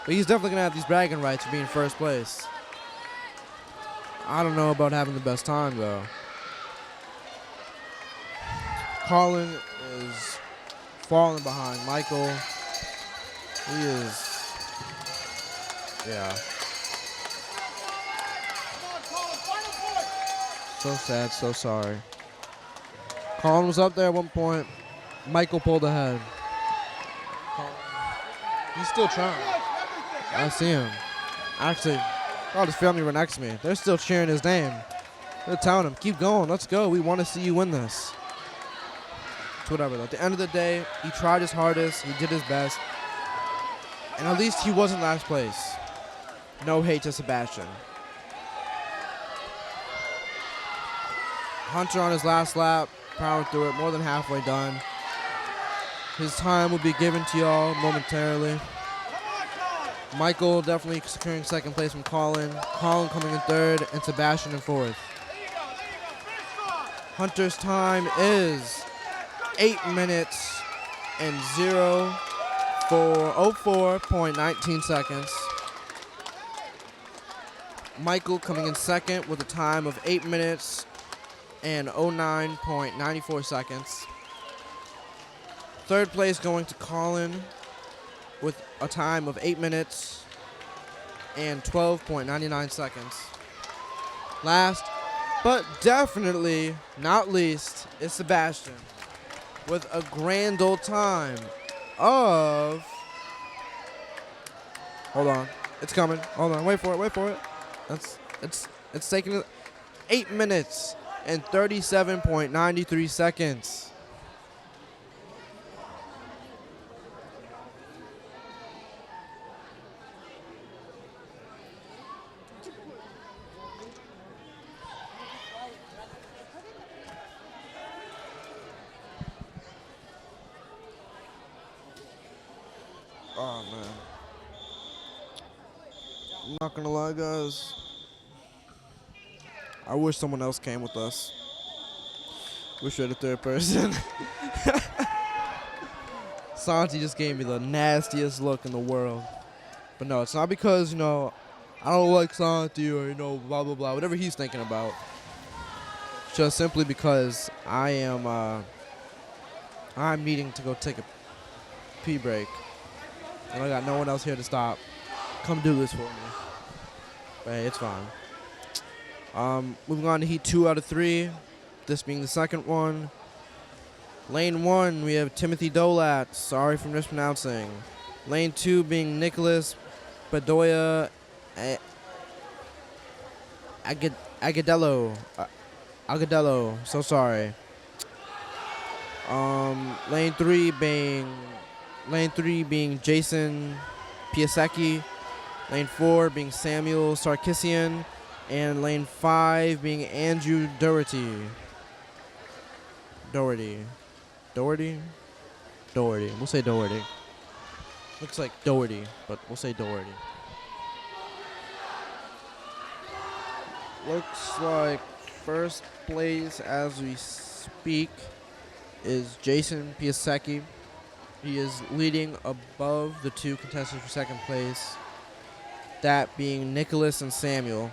But he's definitely going to have these bragging rights for being first place. I don't know about having the best time, though. Colin is falling behind Michael. He is, yeah. So sad, so sorry. Colin was up there at one point. Michael pulled ahead. He's still trying. I see him. Actually, all his family were next to me. They're still cheering his name. They're telling him, keep going, let's go. We want to see you win this. It's whatever, though. At the end of the day, he tried his hardest. He did his best. And at least he wasn't last place. No hate to Sebastian. Hunter on his last lap, powering through it, more than halfway done. His time will be given to y'all momentarily. Michael definitely securing second place from Colin. Colin coming in third, and Sebastian in fourth. Hunter's time is 8 minutes and 04.19 seconds. Michael coming in second with a time of 8 minutes and 09.94 seconds. Third place going to Colin with a time of 8 minutes and 12.99 seconds. Last, but definitely not least, is Sebastian with a grand old time of... Hold on. It's coming. Hold on. Wait for it. Wait for it. It's taking 8 minutes and 37.93 seconds. Oh, man. I'm not gonna lie, guys. I wish someone else came with us. Wish we had a third person. Santi just gave me the nastiest look in the world. But no, it's not because, I don't like Santi or, blah, blah, blah, whatever he's thinking about. Just simply because I am I'm needing to go take a pee break. And I got no one else here to stop. Come do this for me. But hey, it's fine. Moving on to heat 2 out of 3. This being the second one. Lane 1, we have Timothy Dolat. Sorry for mispronouncing. Lane 2 being Nicholas Bedoya Agadello. Agadello. So sorry. Lane 3 being Jason Piasecki. Lane 4 being Samuel Sarkissian. And lane 5 being Andrew Doherty. Doherty. We'll say Doherty. Looks like Doherty, but we'll say Doherty. Looks like first place as we speak is Jason Piasecki. He is leading above the 2 contestants for second place, that being Nicholas and Samuel.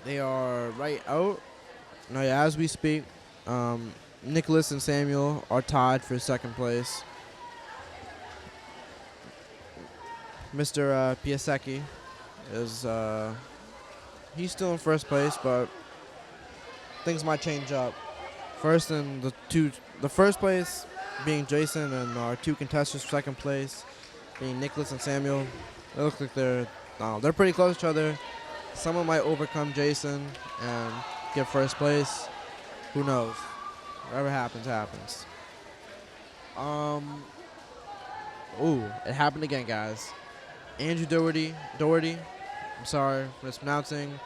They are right out. No, yeah, as we speak, Nicholas and Samuel are tied for second place. Mr. Piasecki is he's still in first place, but things might change up. The first place being Jason, and our 2 contestants for second place being Nicholas and Samuel. They look like they're pretty close to each other. Someone might overcome Jason and get first place. Who knows? Whatever happens, happens. Ooh, it happened again, guys. Andrew Doherty, I'm sorry for mispronouncing,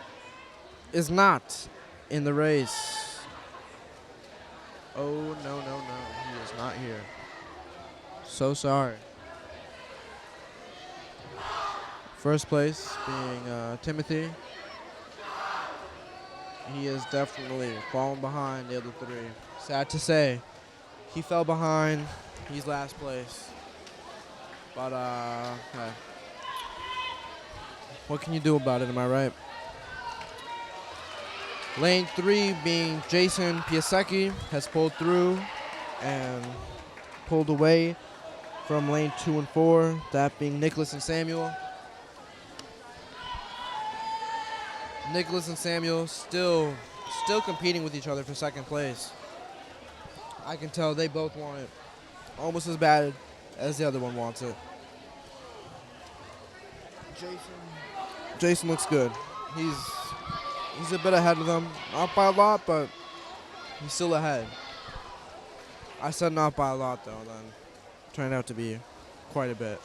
is not in the race. Oh, no, he is not here. So sorry. First place being Timothy. He is definitely falling behind the other 3. Sad to say, he fell behind. He's last place. But, hey. What can you do about it, am I right? Lane 3 being Jason Piasecki has pulled through and pulled away from lane 2 and 4, that being Nicholas and Samuel. Nicholas and Samuel still competing with each other for second place. I can tell they both want it almost as bad as the other one wants it. Jason looks good. He's a bit ahead of them. Not by a lot, but he's still ahead. I said not by a lot, though, then. Turned out to be quite a bit.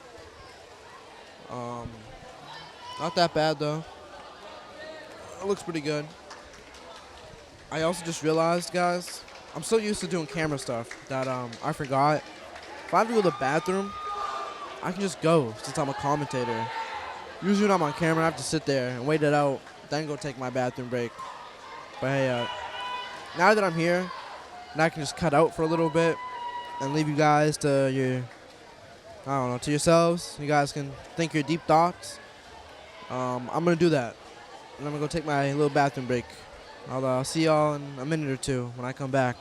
Not that bad, though. It looks pretty good. I also just realized, guys, I'm so used to doing camera stuff that I forgot. If I have to go to the bathroom, I can just go since I'm a commentator. Usually when I'm on camera, I have to sit there and wait it out, then go take my bathroom break. But hey, now that I'm here, now I can just cut out for a little bit and leave you guys to to yourselves. You guys can think your deep thoughts. I'm going to do that. And I'm going to go take my little bathroom break. I'll see y'all in a minute or 2 when I come back.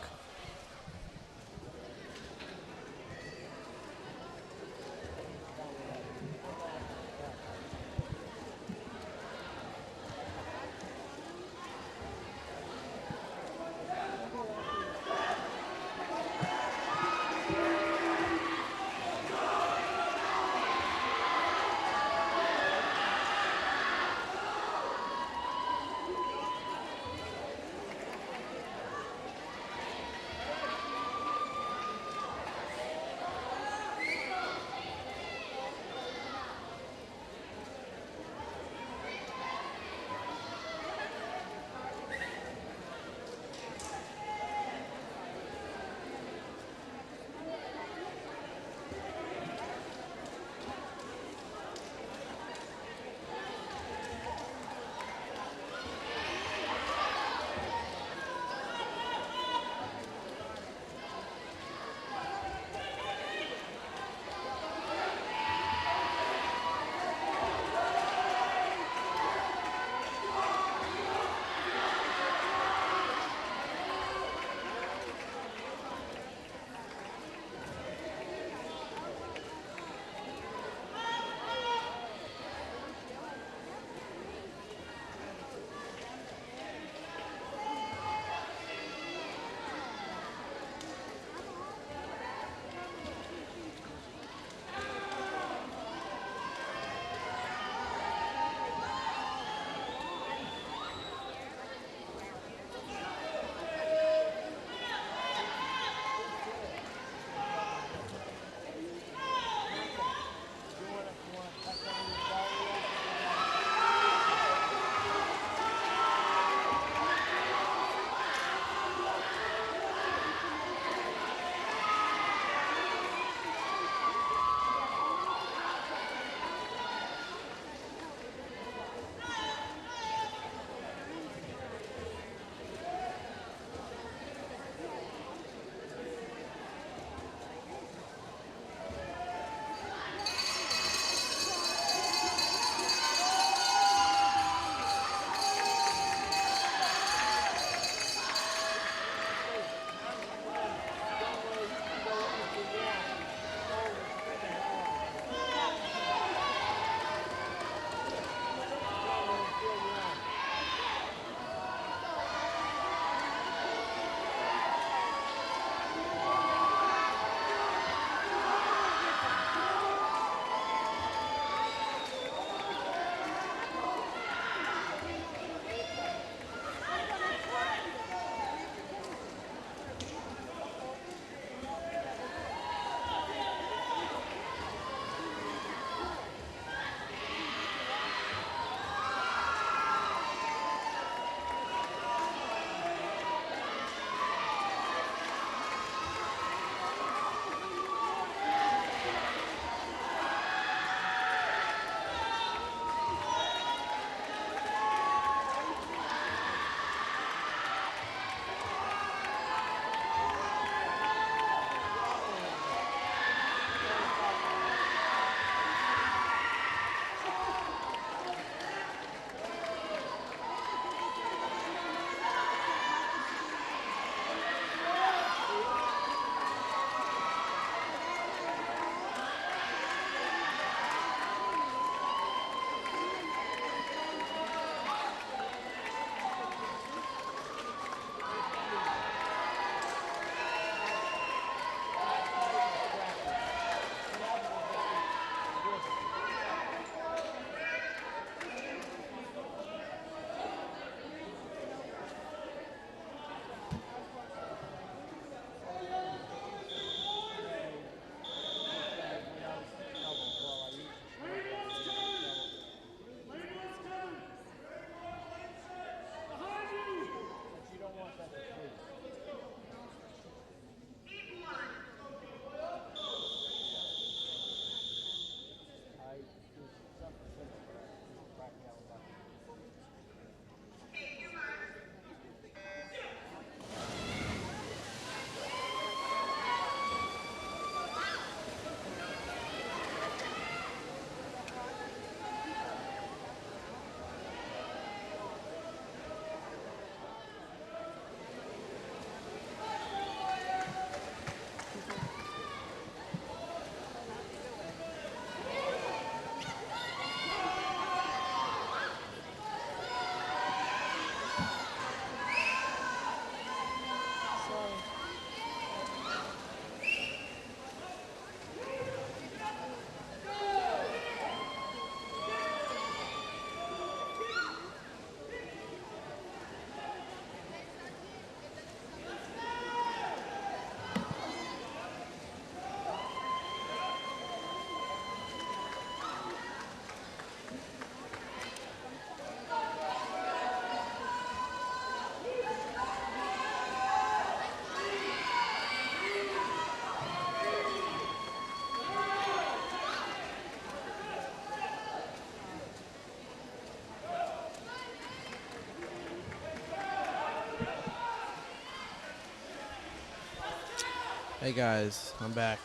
Hey guys, I'm back.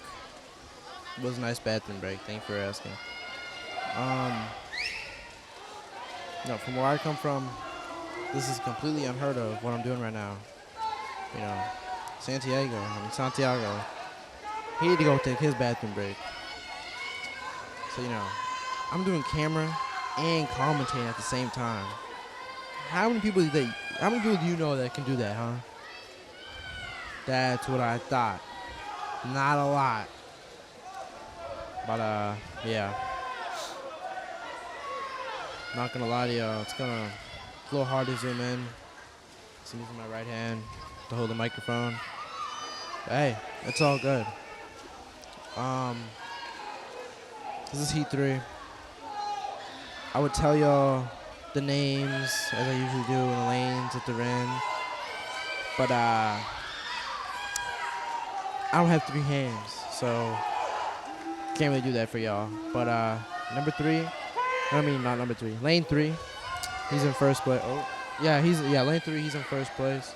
It was a nice bathroom break. Thank you for asking. No, from where I come from, this is completely unheard of what I'm doing right now. You know, Santiago, he had to go take his bathroom break. So, you know, I'm doing camera and commentating at the same time. How many people do you know that can do that, huh? That's what I thought. Not a lot. But, yeah. Not gonna lie to you, it's a little hard to zoom in. So I'm using my right hand to hold the microphone. But hey, it's all good. This is Heat 3. I would tell y'all the names as I usually do in the lanes that they're in. But I don't have 3 hands, so can't really do that for y'all. But number 3, not number 3. Lane 3, he's in first place. Oh, yeah, lane 3, he's in first place.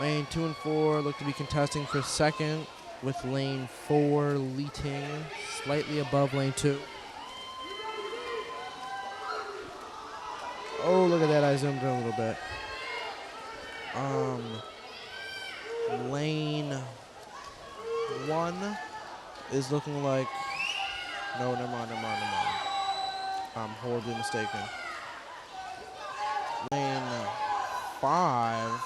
Lane 2 and 4 look to be contesting for second, with lane 4 leading slightly above lane 2. Oh, look at that, I zoomed in a little bit. Lane 1 is looking like, no, never mind. I'm horribly mistaken. Lane 5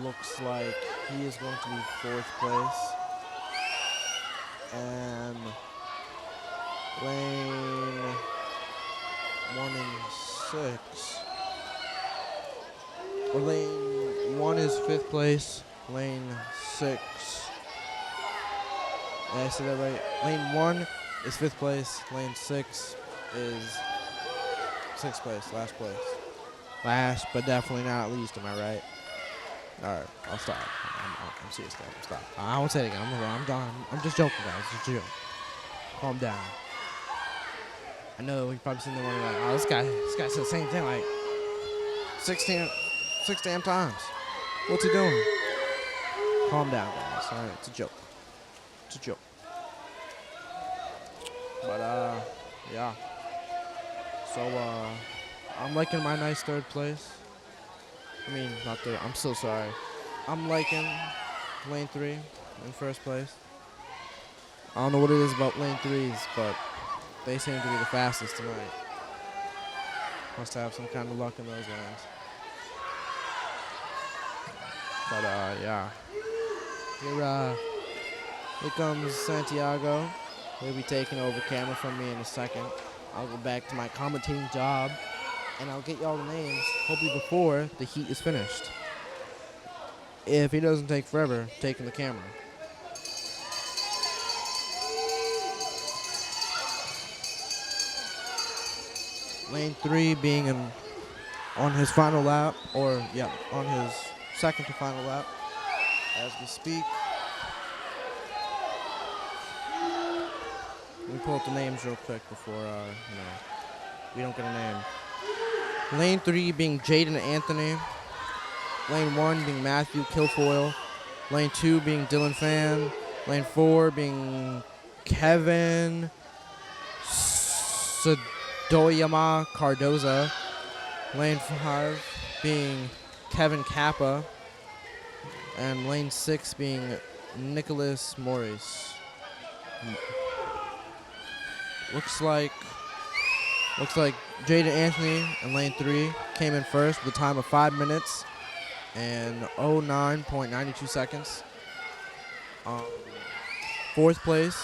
looks like he is going to be 4th place. And lane 1 and 6. Or lane 1 is 5th place. Lane 6. Did I say that right? Lane 1 is 5th place. Lane 6 is 6th place. Last place. Last, but definitely not least. Am I right? All right, I'll stop. I'm serious, guys. I'll stop. I won't say it again. I'm done. I'm just joking, guys. It's just a joke. Calm down. I know you're probably sitting there wondering, like, oh, this guy said the same thing like 6 damn times. What's he doing? Calm down, guys. All right, it's a joke. It's a joke. But yeah. So I'm liking my nice 3rd place. I mean, not 3rd. I'm so sorry. I'm liking lane 3 in first place. I don't know what it is about lane 3s, but they seem to be the fastest tonight. Must have some kind of luck in those lanes. But yeah. Here comes Santiago. He'll be taking over camera from me in a second. I'll go back to my commentating job, and I'll get y'all the names, hopefully before the heat is finished. If he doesn't take forever taking the camera. Lane 3 being on his final lap, on his second to final lap as we speak. Let me pull up the names real quick before we don't get a name. Lane 3 being Jaden Anthony. Lane 1 being Matthew Kilfoyle. Lane 2 being Dylan Fan. Lane 4 being Kevin Sadoyama Cardoza. Lane 5 being Kevin Kappa. And lane 6 being Nicholas Maurice. Looks like Jaden Anthony in lane 3 came in first with a time of 5 minutes and 09.92 seconds. 4th place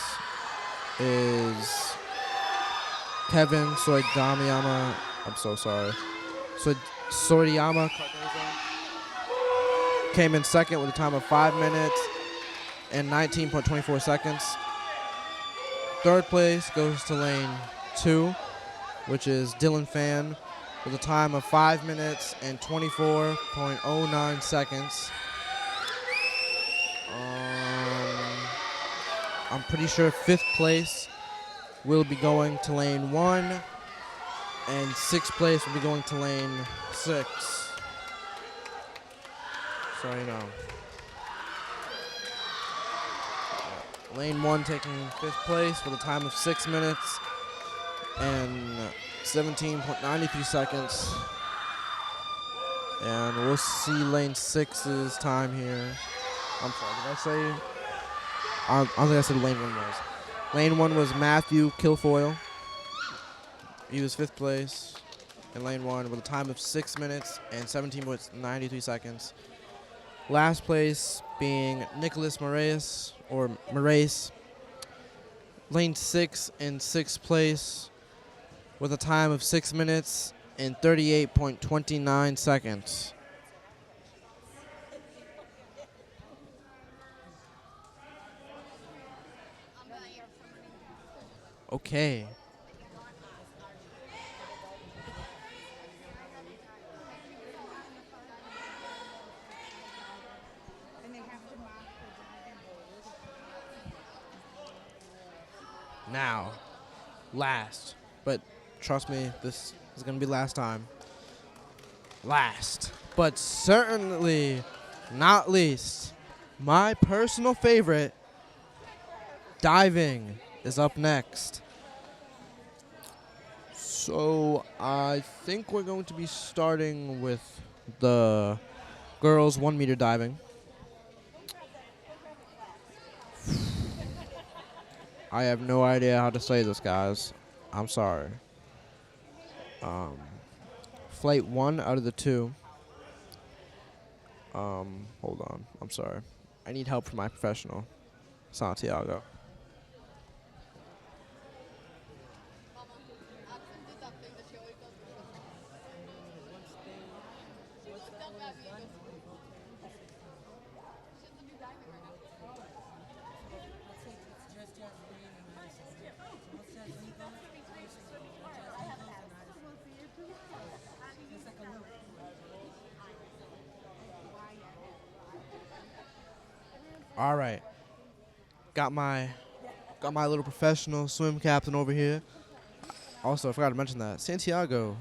is Kevin Soidamiyama. I'm so sorry. Soidiyama Cardozo came in second with a time of 5 minutes and 19.24 seconds. 3rd place goes to lane 2, which is Dylan Fan, with a time of 5 minutes and 24.09 seconds. I'm pretty sure 5th place will be going to lane 1, and 6th place will be going to lane 6. So you know. Lane 1 taking 5th place with a time of 6 minutes and 17.93 seconds. And we'll see Lane 6's time here. I'm sorry, did I say? I don't think I said Lane 1 was. Lane 1 was Matthew Kilfoyle. He was 5th place in Lane 1 with a time of 6 minutes and 17.93 seconds. Last place being Nicholas Moraes, or Moraes. Lane 6 in 6th place with a time of 6 minutes and 38.29 seconds. Okay. And they have to mark the diving board. Now, last, but trust me, this is going to be last time. Last, but certainly not least, my personal favorite, diving, is up next. So I think we're going to be starting with the girls 1 meter diving. I have no idea how to say this, guys. I'm sorry. Flight 1 out of the 2. Hold on. I'm sorry. I need help from my professional, Santiago. All right. Got my little professional swim captain over here. Also, I forgot to mention that Santiago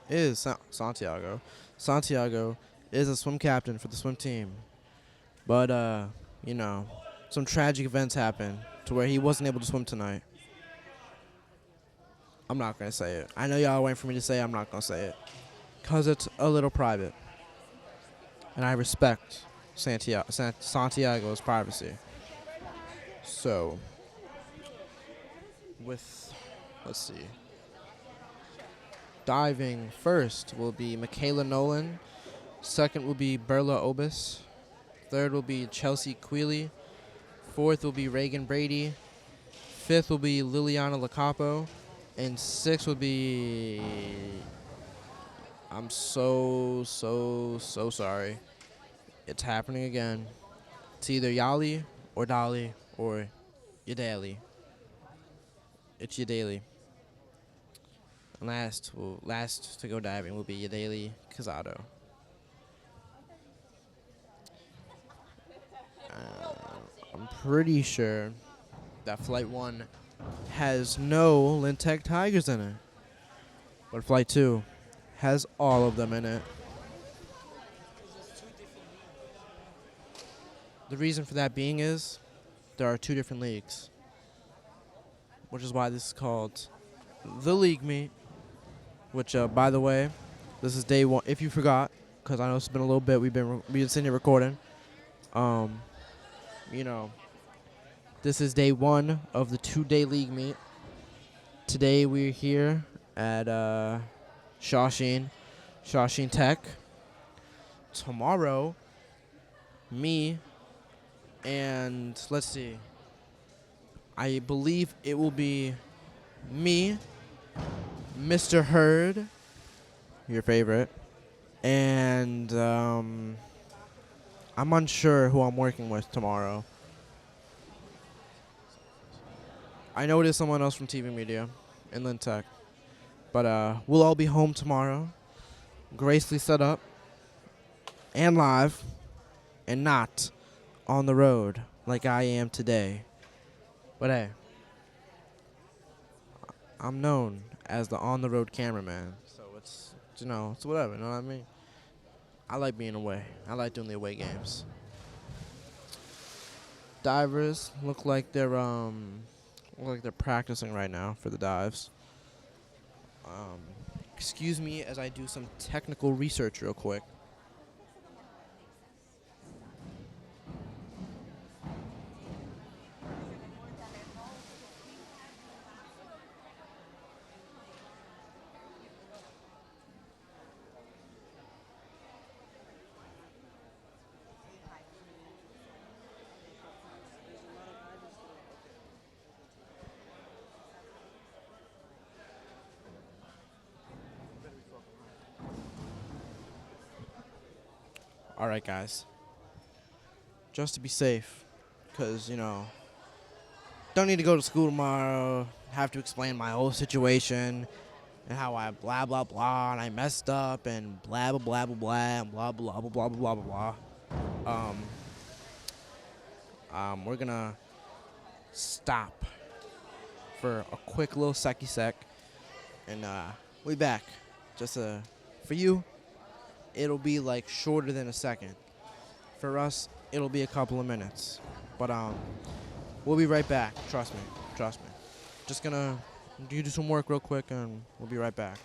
is Santiago. Santiago is a swim captain for the swim team. But you know, some tragic events happened to where he wasn't able to swim tonight. I'm not going to say it. I know y'all are waiting for me to say it. I'm not going to say it. Because it's a little private. And I respect Santiago's privacy. So, let's see. Diving first will be Michaela Nolan. Second will be Berla Obis. Third will be Chelsea Quealy. Fourth will be Reagan Brady. Fifth will be Liliana Lacapo. And sixth will be... I'm so sorry. It's happening again. It's either Yali or Dolly or Yadali. It's Yadali. And last to go diving will be Yadali Casado. I'm pretty sure that Flight 1 has no Lintec Tigers in it. But Flight 2 has all of them in it. The reason for that being is there are 2 different leagues, which is why this is called the league meet, which, by the way, this is day 1. If you forgot, because I know it's been a little bit, we've been sitting here recording. You know, this is day 1 of the 2-day league meet. Today we're here at Shawsheen Tech. Tomorrow, me and let's see, I believe it will be me, Mr. Hurd, your favorite, and I'm unsure who I'm working with tomorrow. I know it is someone else from TV Media in Lintec. But we'll all be home tomorrow, gracefully set up and live, and not on the road like I am today. But hey, I'm known as the on-the-road cameraman, so it's whatever, you know what I mean? I like being away. I like doing the away games. divers look like they're practicing right now for the dives. Um, Excuse me as I do some technical research real quick. All right, guys. Just to be safe, because, don't need to go to school tomorrow, have to explain my whole situation and how I blah, blah, blah, and I messed up and blah, blah, blah, blah, blah, and blah, blah, blah, blah, blah, blah, blah, blah. We're going to stop for a quick little sec, and we'll be back. Just for you, it'll be like shorter than a second. For us, it'll be a couple of minutes. But we'll be right back. Trust me. Just gonna do some work real quick, and we'll be right back.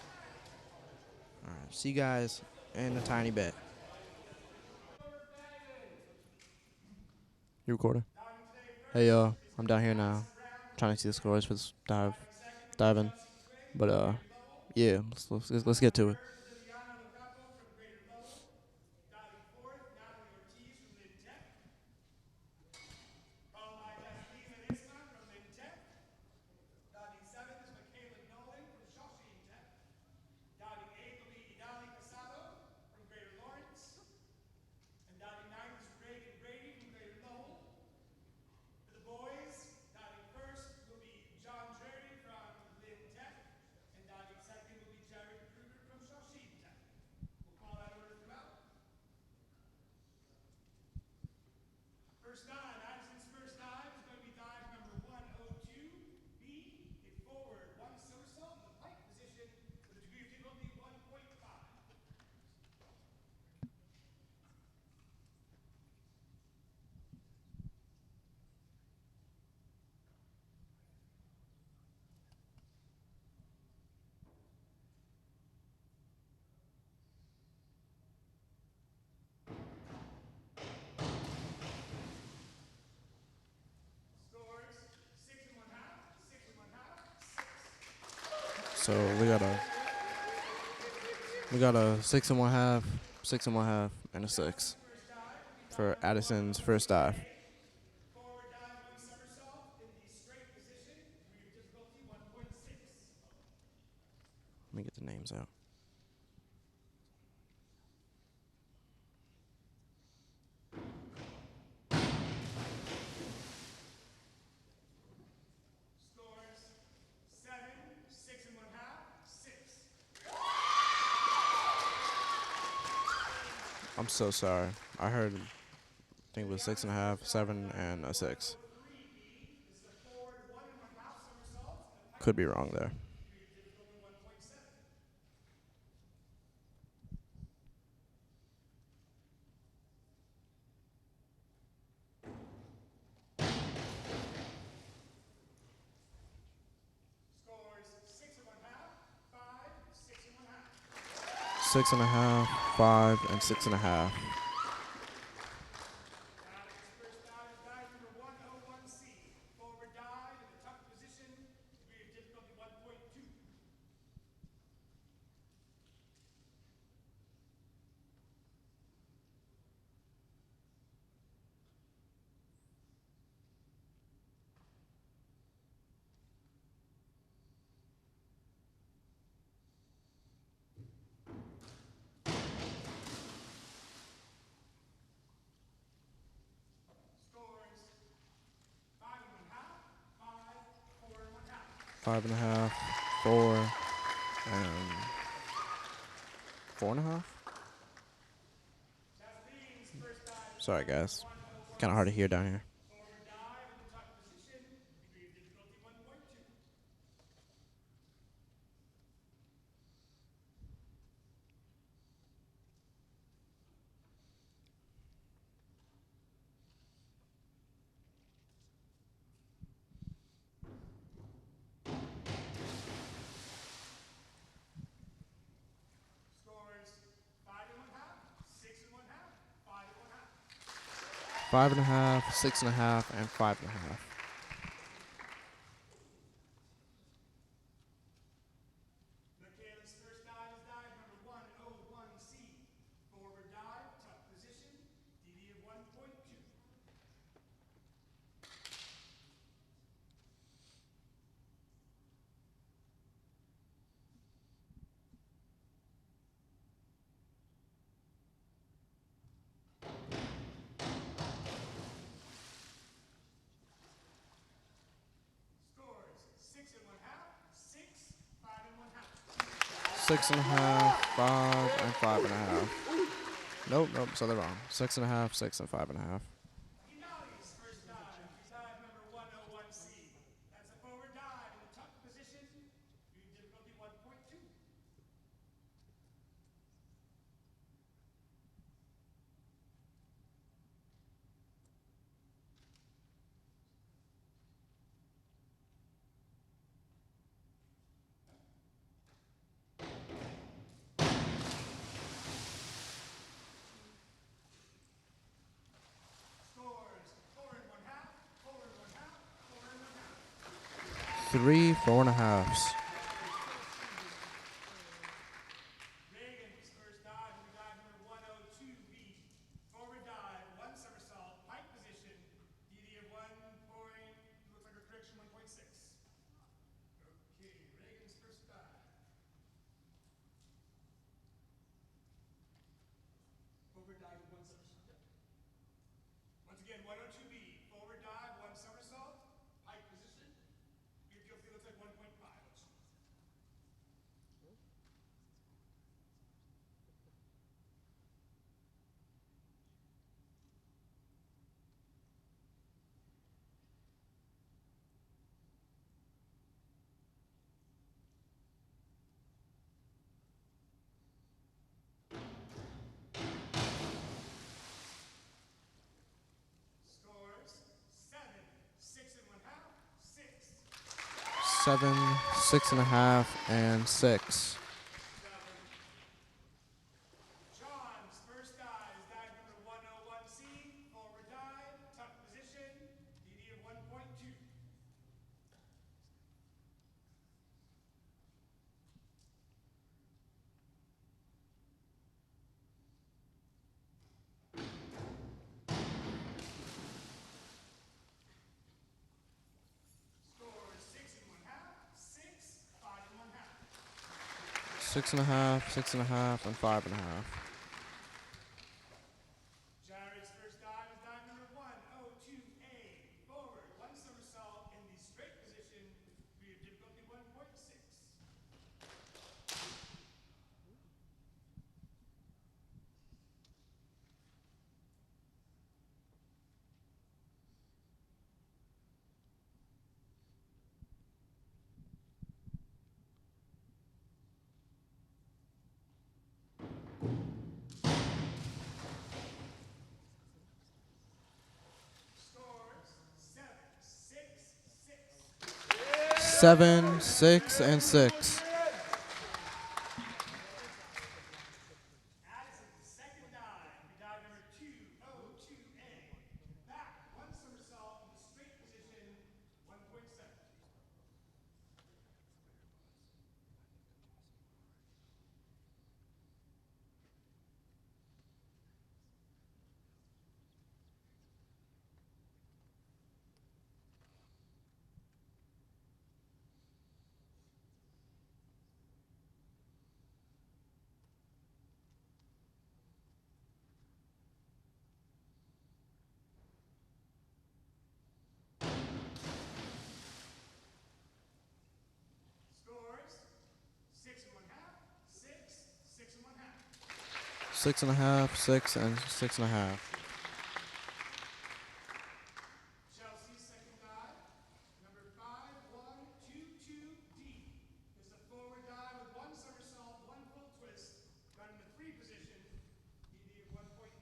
All right. See you guys in a tiny bit. You recording? Hey, I'm down here now, trying to see the scores for this diving. But yeah, let's get to it. So we got a 6 1/2, 6 1/2, and a 6 for Addison's first dive. Let me get the names out. I'm so sorry. I think it was 6 1/2, 7, and a 6. Could be wrong there. Six and a half, 5, and 6 1/2. Five and a half, 4, and 4 1/2. Sorry, guys. Kind of hard to hear down here. 5.5, 6.5, and 5.5. Michaela's first dive is dive number 101C. Forward dive, tuck position, DD of 1.2. Scores 6.5, 6, 5.5. 6.5, 5, and 5.5. Nope, so they're wrong. 6.5, 6, and 5.5. Inali's first dive is dive number 101C. That's a forward dive in the tuck position, being difficulty 1.2. Scores 4.5, 4.5, 4.5. 3 4.5s. Reagan's first dive will be dive number 102B. Forward dive, one somersault, pike position, DD of 1 point, looks like a correction, 1.6. Okay, Reagan's first dive. Forward dive with one somersault. Once again, 102B. Forward dive, one somersault, pike position. Your guilty looks like 1.5. Scores 7, 6.5, 6. 7, 6.5, and 6. John's first dive is dive number 101C. Forward dive, tuck position, DD of 1.2. Scores 6.5, 6, 5.5. 6.5, 6.5, and 5.5. Jared's first dive is dive number 102A. Forward, one somersault in the straight position, be of difficulty 1.6. Scores 7, 6, 6. 7, 6, and 6. Addison's second dive, be dive number 202A. Back, one somersault in the straight position, 1.7. Scores 6.5, 6, 6.5. 6.5, 6, and 6.5. Chelsea's second dive, number 5122D. Is a forward dive with one somersault, one full twist, done in the free position, DD of 1.9.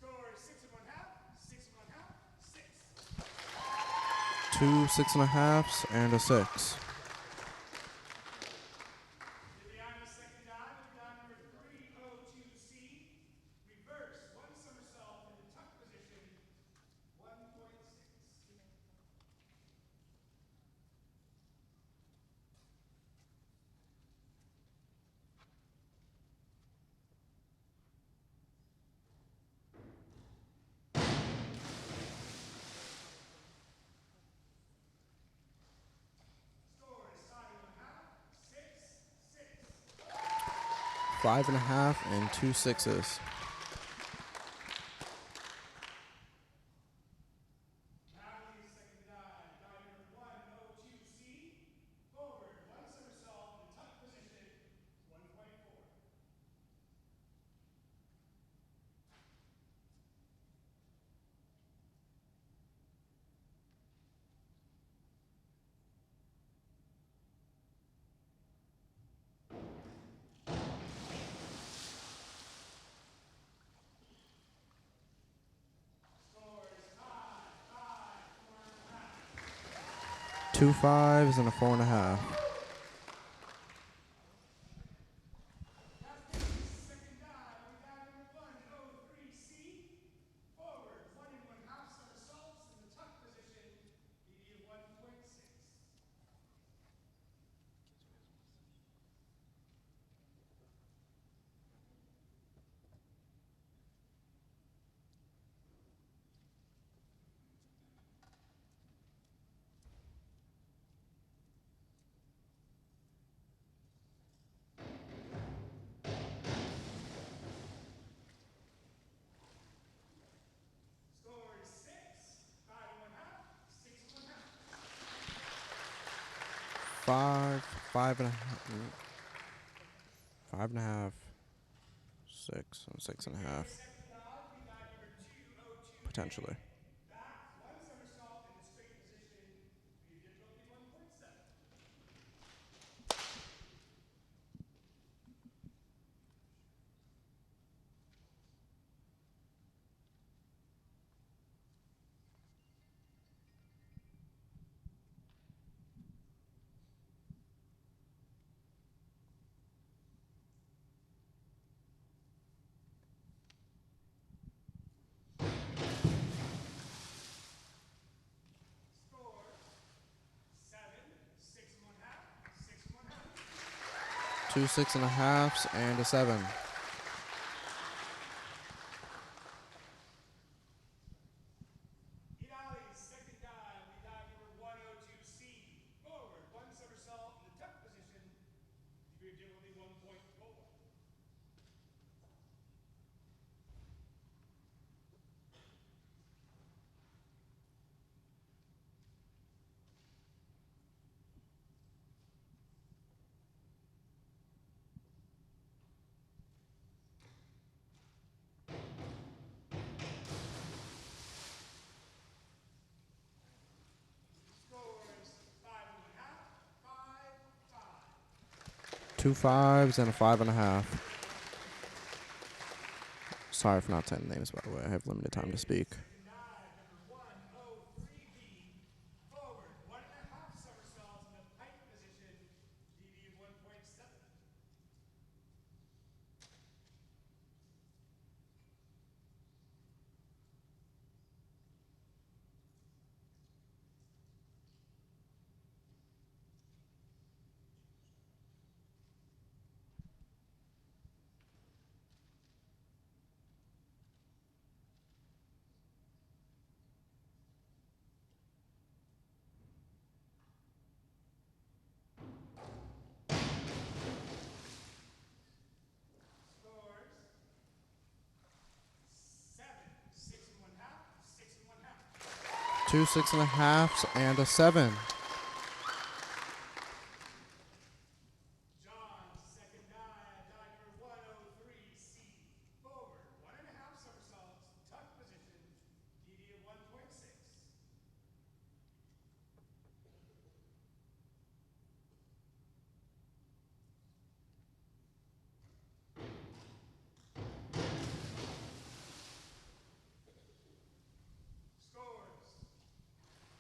Scores 6.5, 6.5, 2 6.5s, and a 6. Viviani, second dive, with dive number 302C. Reverse, one somersault in the tuck position, 1.6. 5.5 and 2 6s. Natalie, second dive, dive number 102C. Forward, one somersault in the tuck position, 1.4. 2 5s and a 4.5. Second dive, with dive number 103C. Forward, 1.5 somersaults in the tuck position, median 1.6. 5, 5.5, 5.5, 6, and 6.5. Potentially. Back, one somersault in the straight position, median difficulty 1.7. 2 6.5s and a 7. Inali, second dive, we dive number 102C. Forward, one somersault in the tuck position, degree of difficulty 1.4. 2 5s and a 5.5. Sorry for not saying names, by the way. I have limited time to speak. Dive number 103B. Forward, 1.5 somersaults in the pike position, DD of 1.7. 2 6.5s and a 7. John, second dive, dive number 103C. Forward, 1.5 somersaults, tuck position, DD of 1.6.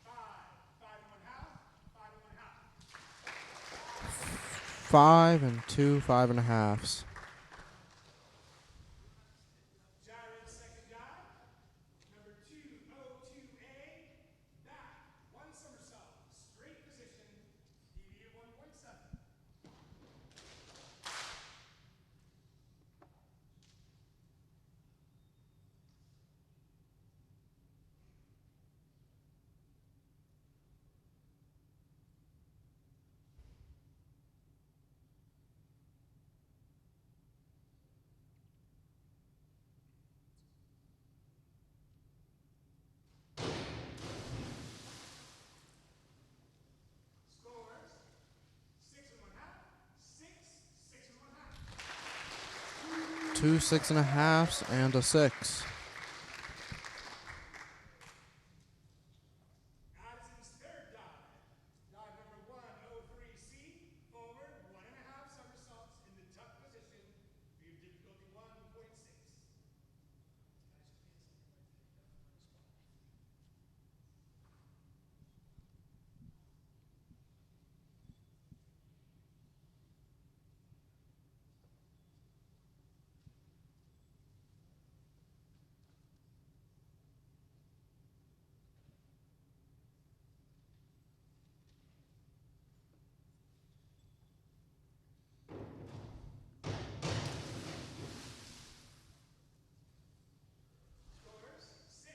5, 5 5 and 2 5.5s. Jared's second dive, number 202A, back, one somersault, straight position, deviate 1.7. Scores, 6 and 1/2, 6, 6 and 1/2. 2 6.5s and a 6. Addison's third dive, dive number 103C, forward, 1.5 somersaults in the tuck position, view difficulty 1.6. Scores, 6,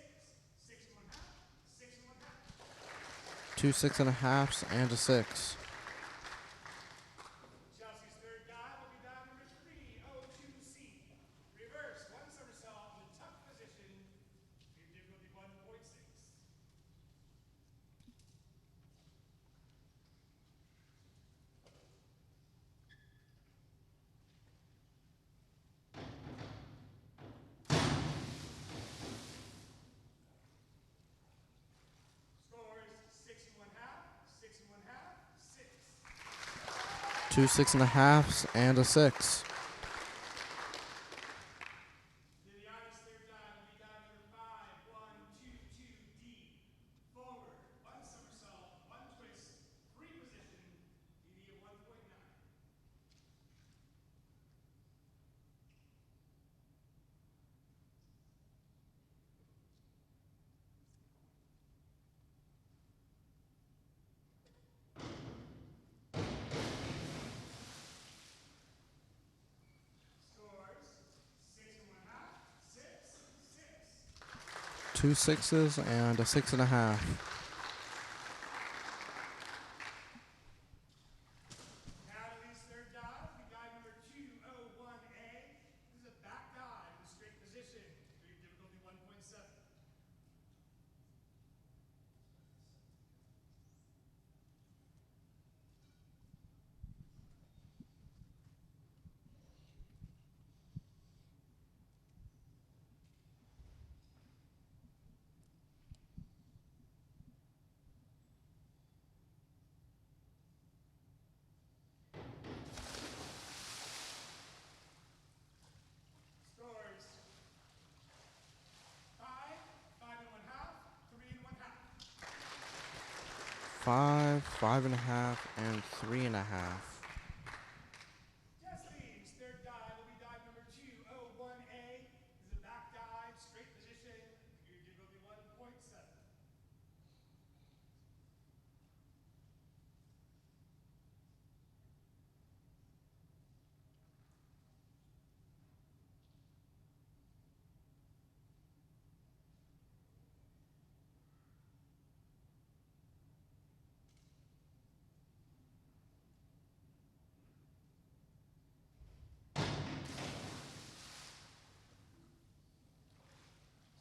6 and 1/2, 6 and 1/2. 2 6.5s and a 6. Chelsea's third dive will be dive number 302C. Reverse, one somersault in the tuck position, view difficulty 1.6. Scores, 6 and 1/2, 6 and 1/2, 6. 2 6.5s and a 6. Viviani's third dive will be dive number 5122D. Forward, one somersault, one twist, free position, deviate 1.9. Scores, 6 and 1/2, 6, 6. 2 6s and a 6.5. Natalie's third dive will be dive number 201A. This is a back dive in straight position, view difficulty 1.7. Scores, 5, 5 and 1/2, 3 and 1/2. 5 5.5 and 3.5. Teslene's third dive will be dive number 201A. This is a back dive, straight position, view difficulty 1.7.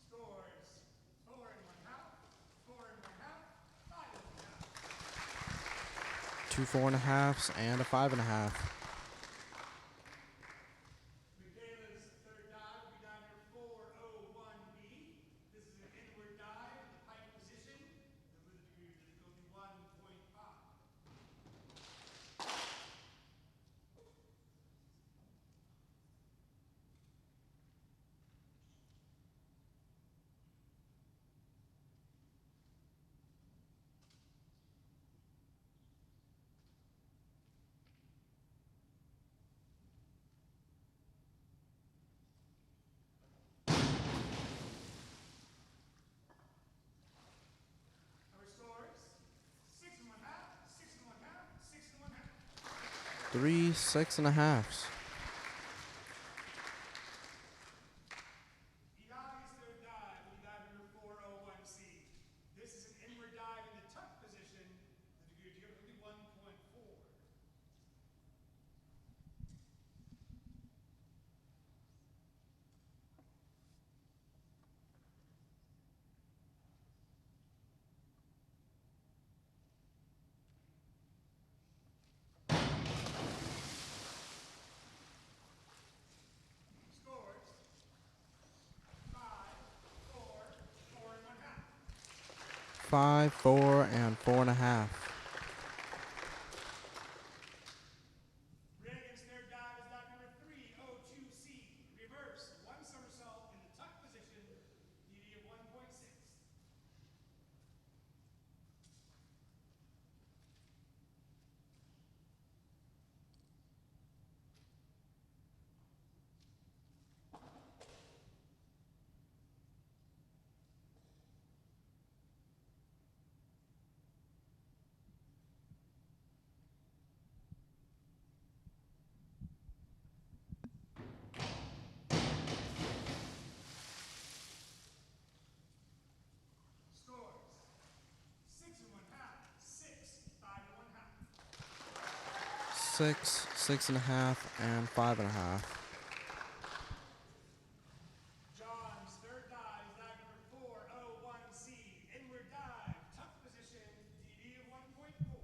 Scores, 4 and 1/2, 4 and 1/2, 5 and 1/2. 2 4.5s and a 5.5. Michaela's third dive will be dive number 401B. This is an inward dive in the pike position, with a degree of difficulty 1.5. 3 6.5s. Ilavi's third dive will be dive number 401C. This is an inward dive in the tuck position. The degree of difficulty 1.4. Scores 5, 4, 4.5. 5, 4, and 4.5. Reagan's third dive is dive number 302C. Reverse, one somersault in the tuck position, DD of 1.6. Scores 6.5, 6, 5.5. 6, 6.5, and 5.5. John's third dive is dive number 401C. Inward dive, tuck position, DD of 1.4.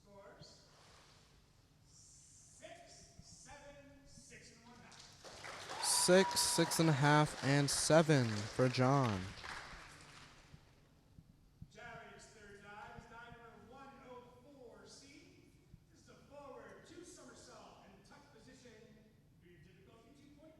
Scores 6, 7, 6.5. 6, 6.5, and 7 for John. Jarrick's third dive is dive number 104C. This is a forward, 2 somersault in the tuck position. Degree of difficulty 2.2.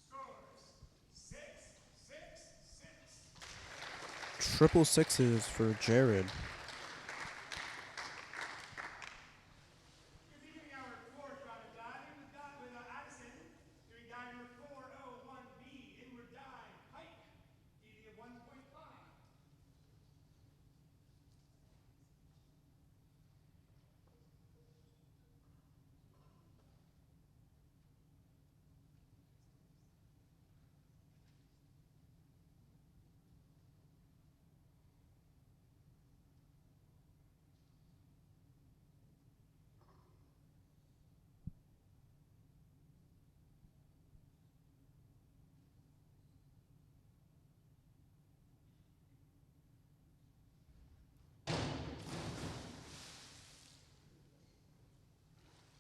Scores 6, 6, 6. Triple sixes for Jared. Continuing our fourth round of diving with Addison, doing dive number 401B, inward dive, pike, DD of 1.5.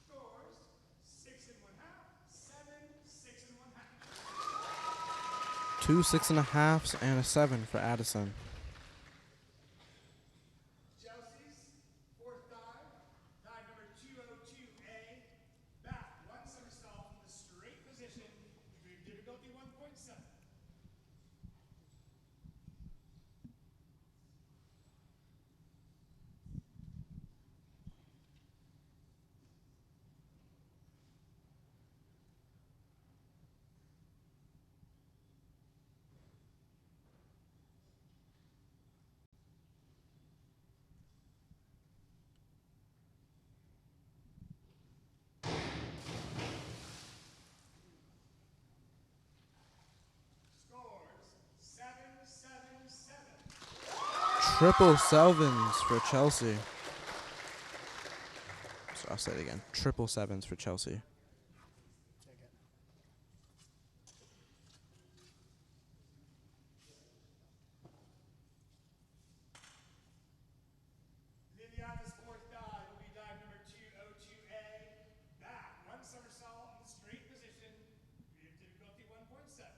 Scores 6.5, 7, 6.5. 2 6.5s and a 7 for Addison. Chelsea's fourth dive, dive number 202A, back, 1 somersault in the straight position, degree of difficulty 1.7. Scores 7, 7, 7. Triple sevens for Chelsea. So I'll say it again. Triple sevens for Chelsea. Diana's fourth dive will be dive number 202A. Back, one somersault in the straight position. We have difficulty 1.7.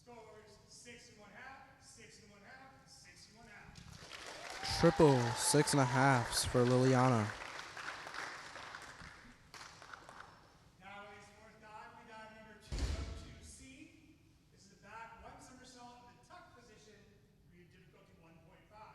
Scores 6 and 1/2, 6 and 1/2, 6 and 1/2. Triple 6.5s for Liliana. Natalie's fourth dive will be dive number 202C. This is a back, one somersault in the tuck position. We have difficulty 1.5.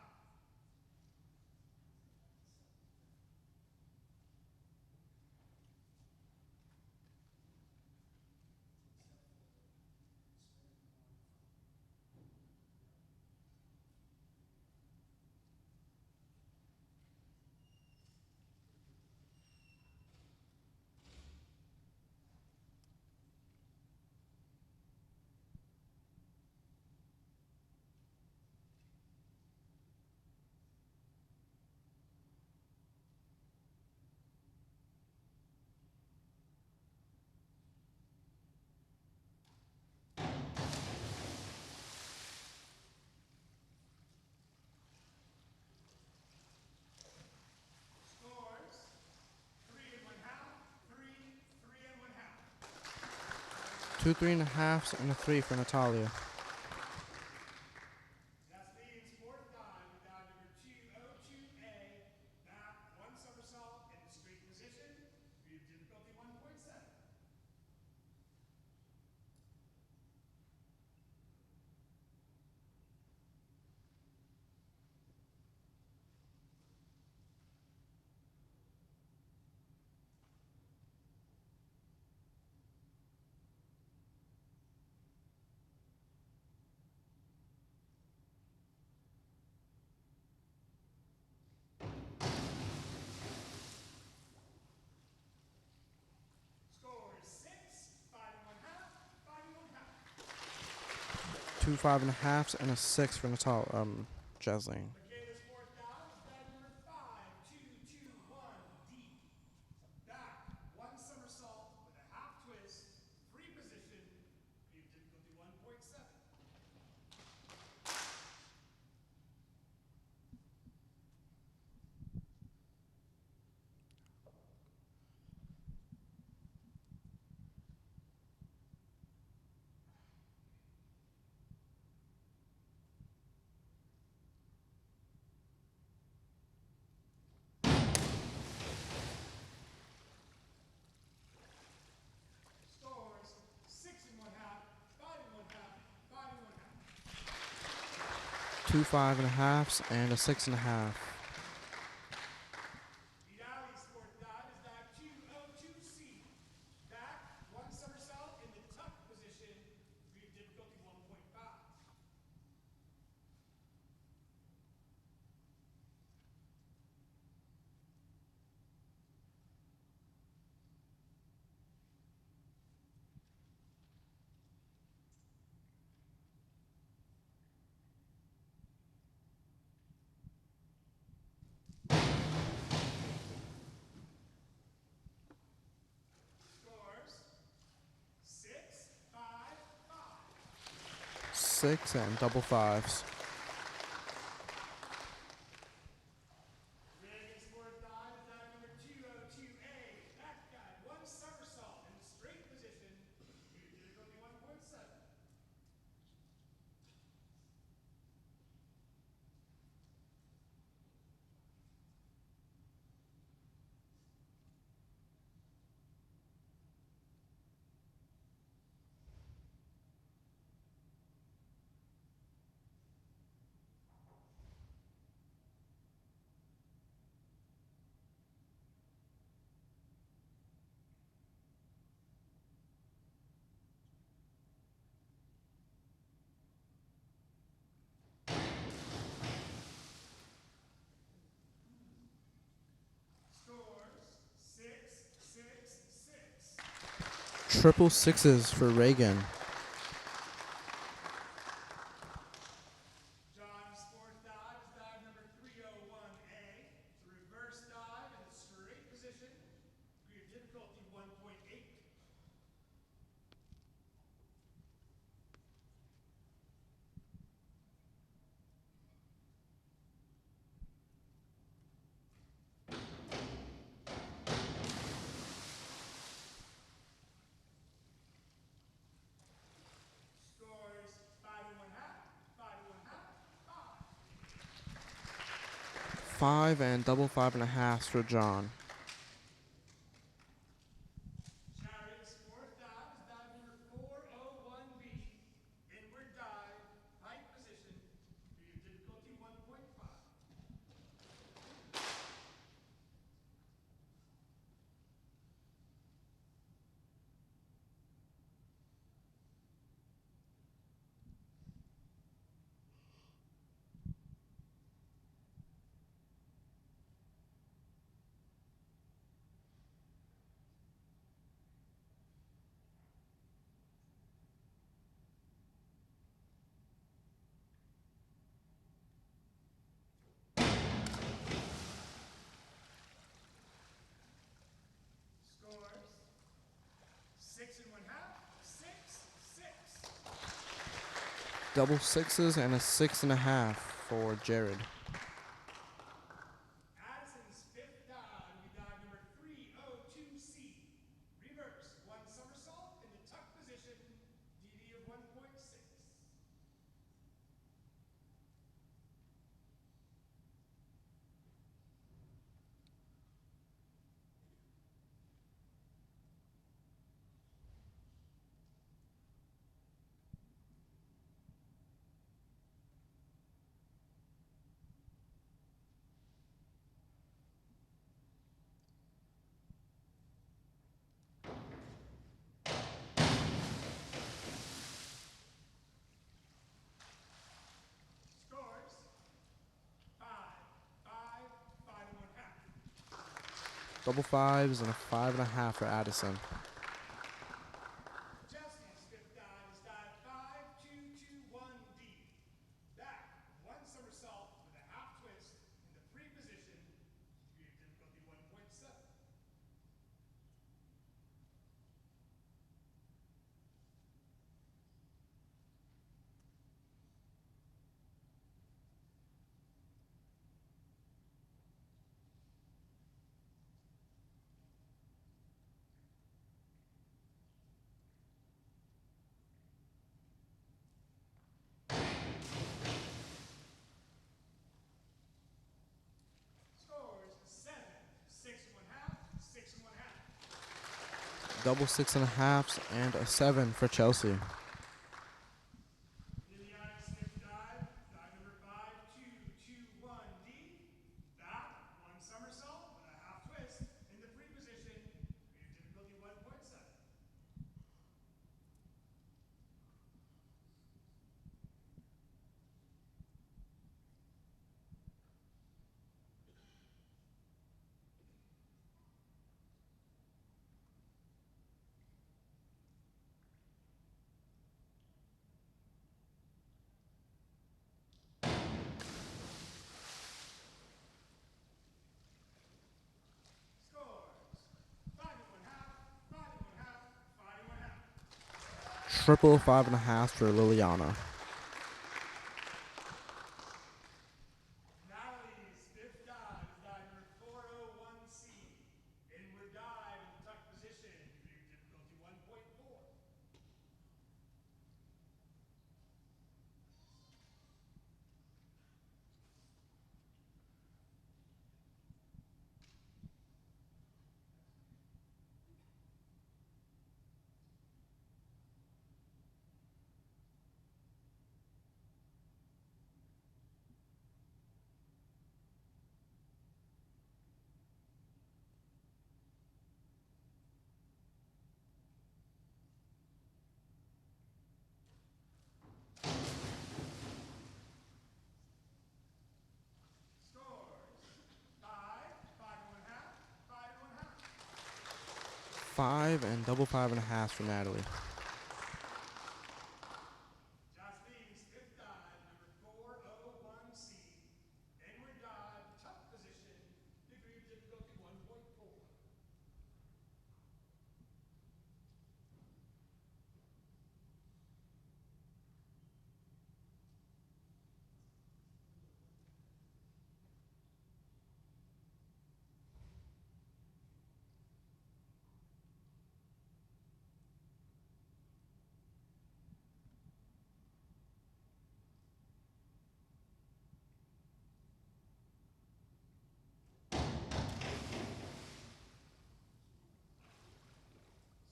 Scores 3 and 1/2, 3, 3 and 1/2. 2 3.5s and a 3 for Natalia. Jasmine's fourth dive will be dive number 202A. Back, one somersault in the straight position. We have difficulty 1.7. Scores 6, 5 and 1/2, 5 and 1/2. 2 5.5s and a 6 for Natalia. Jasleen. Michaela's fourth dive is dive number 5, 2, 2, 1, deep. Back, one somersault with a half twist, free position. We have difficulty 1.7. Scores 6 and 1/2, 5 and 1/2, 5 and 1/2. 2 5.5s and a 6.5. Vidali's fourth dive is dive 202C. Back, one somersault in the tuck position. We have difficulty 1.5. Scores 6, 5, 5. 6 and double 5s. Reagan's fourth dive is dive number 202A. Back guide, one somersault in the straight position. We have difficulty 1.7. Triple sixes for Reagan. John's fourth dive is dive number 301A. It's a reverse dive in the straight position. Degree of difficulty 1.8. Scores 5 1/2, 5 1/2, 5. 5 and double 5.5 for John. Chariot's fourth dive is dive number 401B. Inward dive, pike position. Degree of difficulty 1.5. Scores 6 1/2, 6, 6. Double sixes and a 6.5 for Jared. Addison's fifth dive will be dive number 302C. Reverse, one somersault in the tuck position, DD of 1.6. Scores 5, 5, 5 1/2. Double fives and a 5.5 for Addison. Chelsea's fifth dive is dive 5221D. Back, one somersault with a half twist in the free position, degree of difficulty 1.7. Scores 7, 6 1/2, 6 1/2. Double 6.5s and a 7 for Chelsea. Liliana's fifth dive, dive number 5221D. Back, one somersault with a half twist in the free position, degree of difficulty 1.7. Scores 5 1/2, 5 1/2, 5 1/2. Triple 5.5 for Liliana. Natalie's fifth dive is dive number 401C. Inward dive in the tuck position, degree of difficulty 1.4. 5 and double 5.5 for Natalie. Joslene's fifth dive, number 401C. Inward dive, tuck position, degree of difficulty 1.4.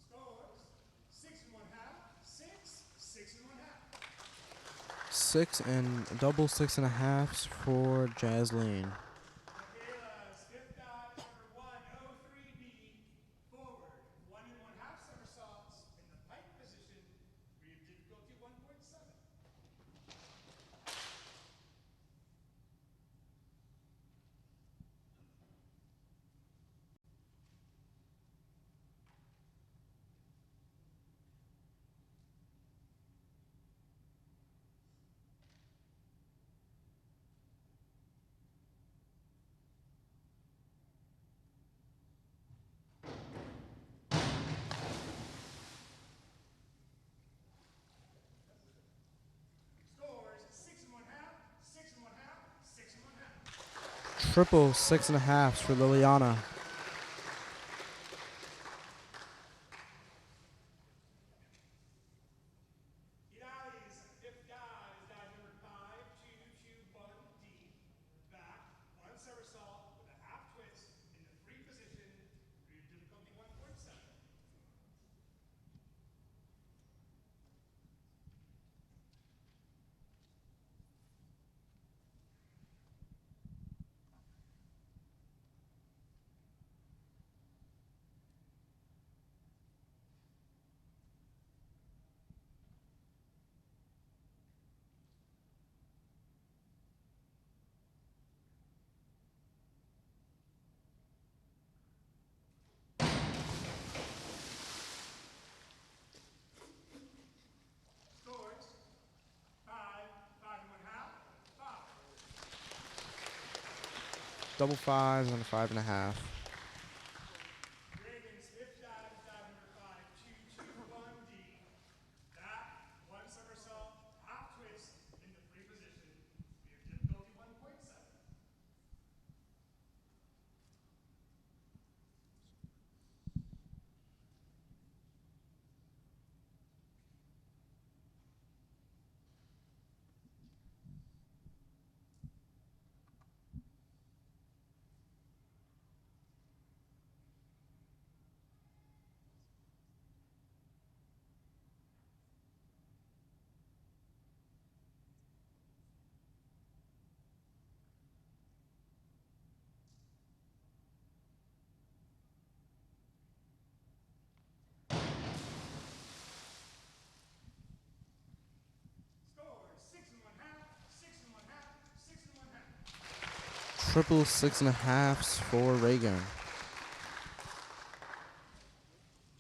Scores, 6 1/2, 6 6 1/2. 6 and double 6.5s for Jasleen. Michaela's fifth dive, number 103B. Forward, 1 1/2 somersaults in the pike position, degree of difficulty 1.7. Scores, 6 1/2, 6 1/2, 6 1/2. Triple 6.5s for Liliana. Hirali's fifth dive is dive number 5221D. Back, 1 somersault with a half twist in the free position, degree of difficulty 1.7. Scores, 5 1/2, 5. Double 5s and a 5.5. Reagan's fifth dive is dive number 5221D. Back, 1 somersault, half twist in the free position, degree of difficulty 1.7. Scores, 6 1/2, 6 1/2, 6 1/2. Triple 6.5s for Reagan.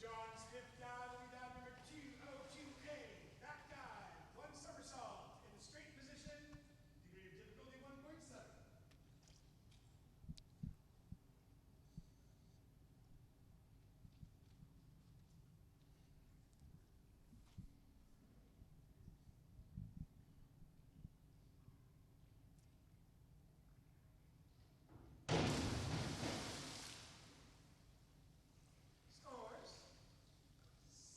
John's fifth dive will be dive number 202A. Back dive, 1 somersault in the straight position, degree of difficulty 1.7. Scores,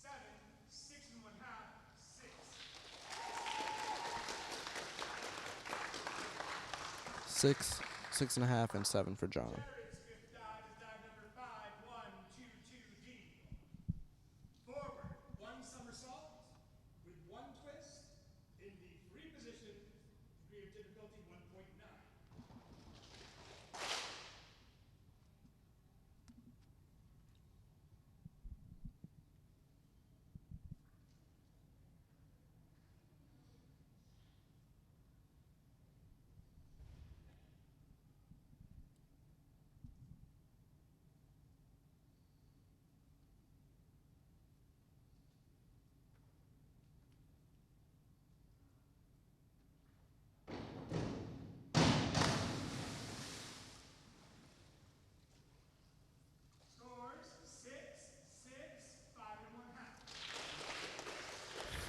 7 6 1/2, 6. 6, 6.5, and 7 for John. Jared's fifth dive is dive number 5122D. Forward, 1 somersault with 1 twist in the free position, degree of difficulty 1.9.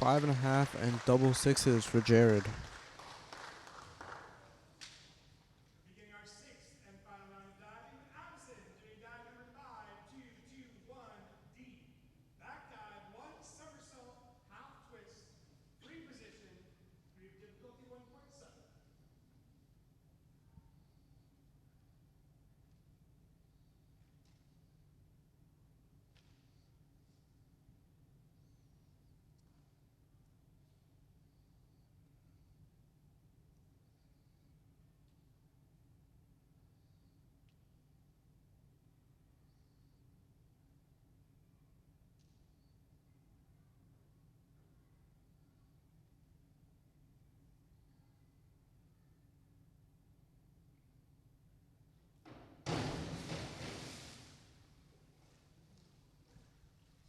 5.5 and double sixes for Jared. Beginning our sixth and final round of diving, Addison doing dive number 5, 2, 2, 1, D. Back dive, one somersault, half twist, free position, degree of difficulty 1.7.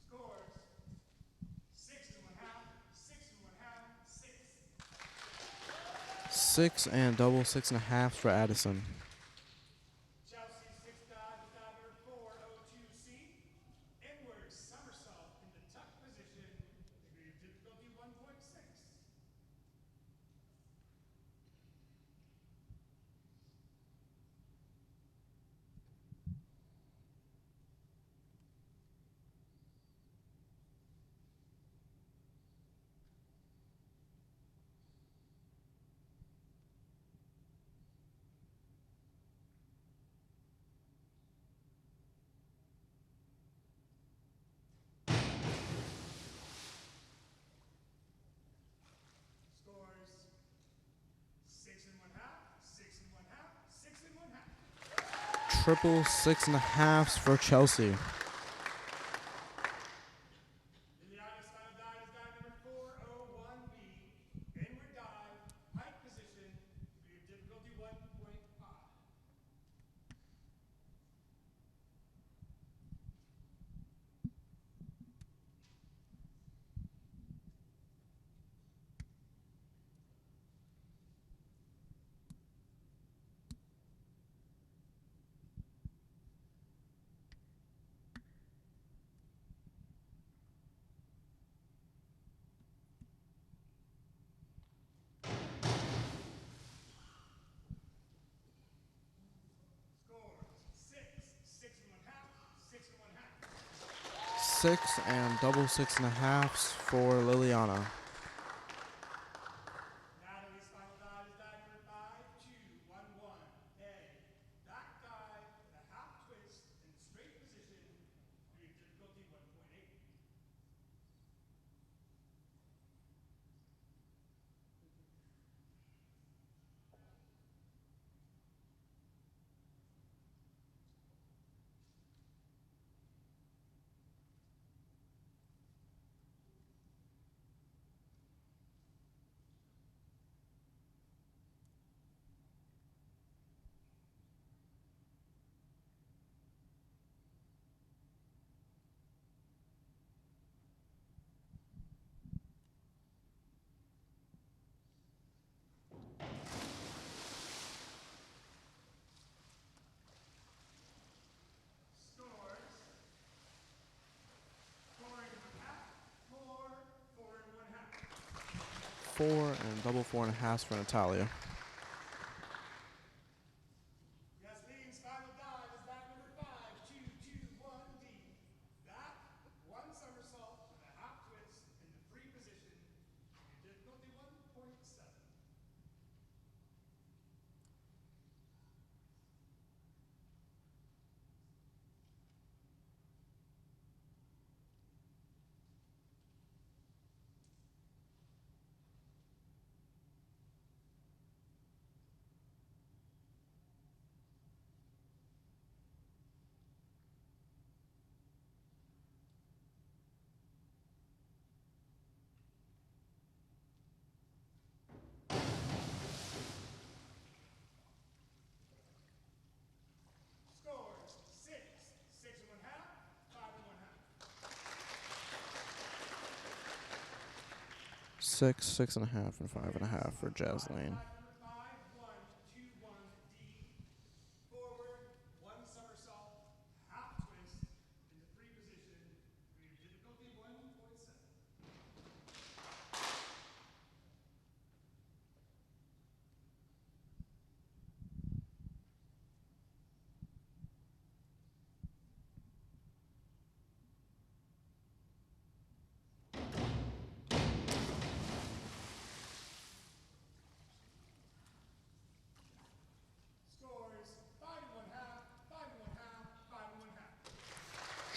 Scores 6 1/2, 6 1/2, 6. 6 and double 6.5 for Addison. Chelsea's sixth dive is dive number 402C. Inward somersault in the tuck position, degree of difficulty 1.6. Scores 6 1/2, 6 1/2, 6 1/2. Triple 6.5s for Chelsea. Liliana's final dive is dive number 401B. Inward dive, pike position, degree of difficulty 1.5. Scores 6 1/2, 6 1/2. 6 and double 6.5s for Liliana. Natalie's final dive is dive number 5, 2, 1, 1, A. Back dive with a half twist in straight position, degree of difficulty 1.8. Scores 4 1/2, 4, 4 1/2. 4 and double 4.5s for Natalia. Yasleen's final dive is dive number 5, 2, 2, 1, D. Back, one somersault with a half twist in the free position, degree of difficulty 1.7. Scores 6, 6 1/2, 5 1/2. 6, 6.5, and 5.5 for Jasleen. Dive number 5, 1, 2, 1, D. Forward, one somersault, half twist in the free position, degree of difficulty 1.7.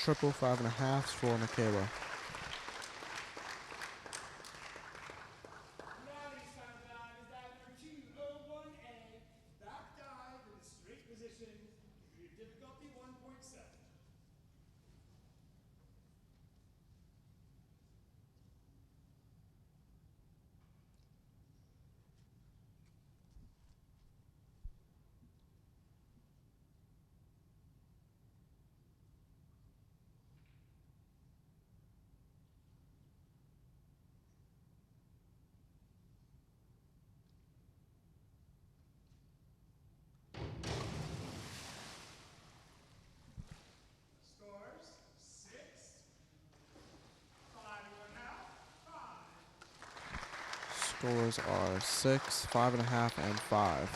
triple 5.5s for Michaela. Riley's final dive is dive number 201A. Back dive in a straight position. Degree of difficulty 1.7. Scores 6, 5 and 1/2, 5. Scores are 6, 5.5, and 5.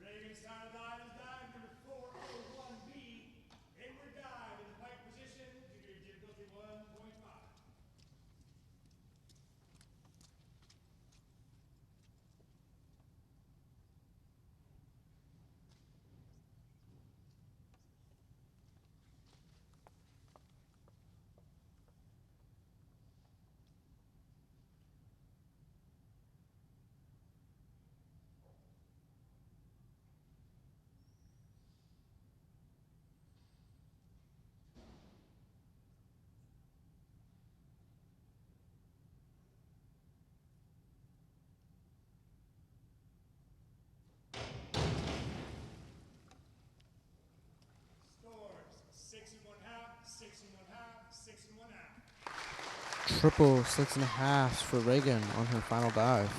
Raven's final dive is dive number 401B. Inward dive in the pike position. Degree of difficulty 1.5. Scores 6 and 1/2, 6 and 1/2, 6 and 1/2. Triple 6.5s for Reagan on her final dive.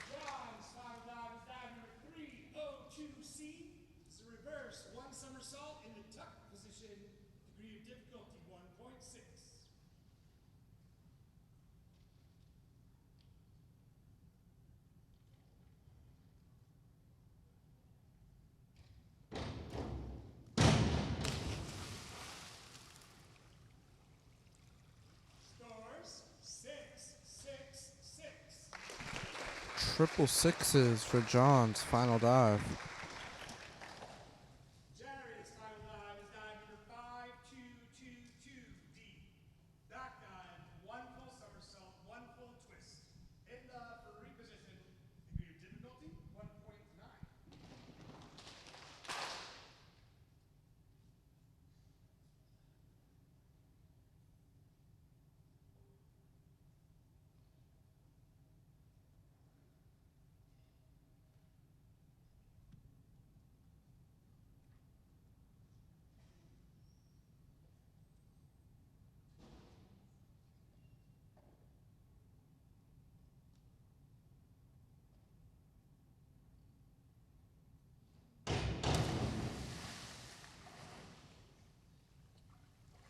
John's final dive is dive number 302C. It's a reverse one somersault in the tuck position. Degree of difficulty 1.6. Scores 6, 6, 6. Triple 6s for John's final dive. Jared's final dive is dive number 5222D. Back dive, one full somersault, one full twist. In the free position, degree of difficulty 1.9.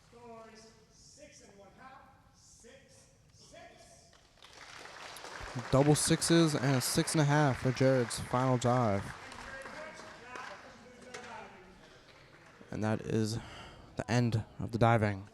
Scores 6 and 1/2, 6, 6. Double 6s and a 6.5 for Jared's final dive. And that is the end of the diving.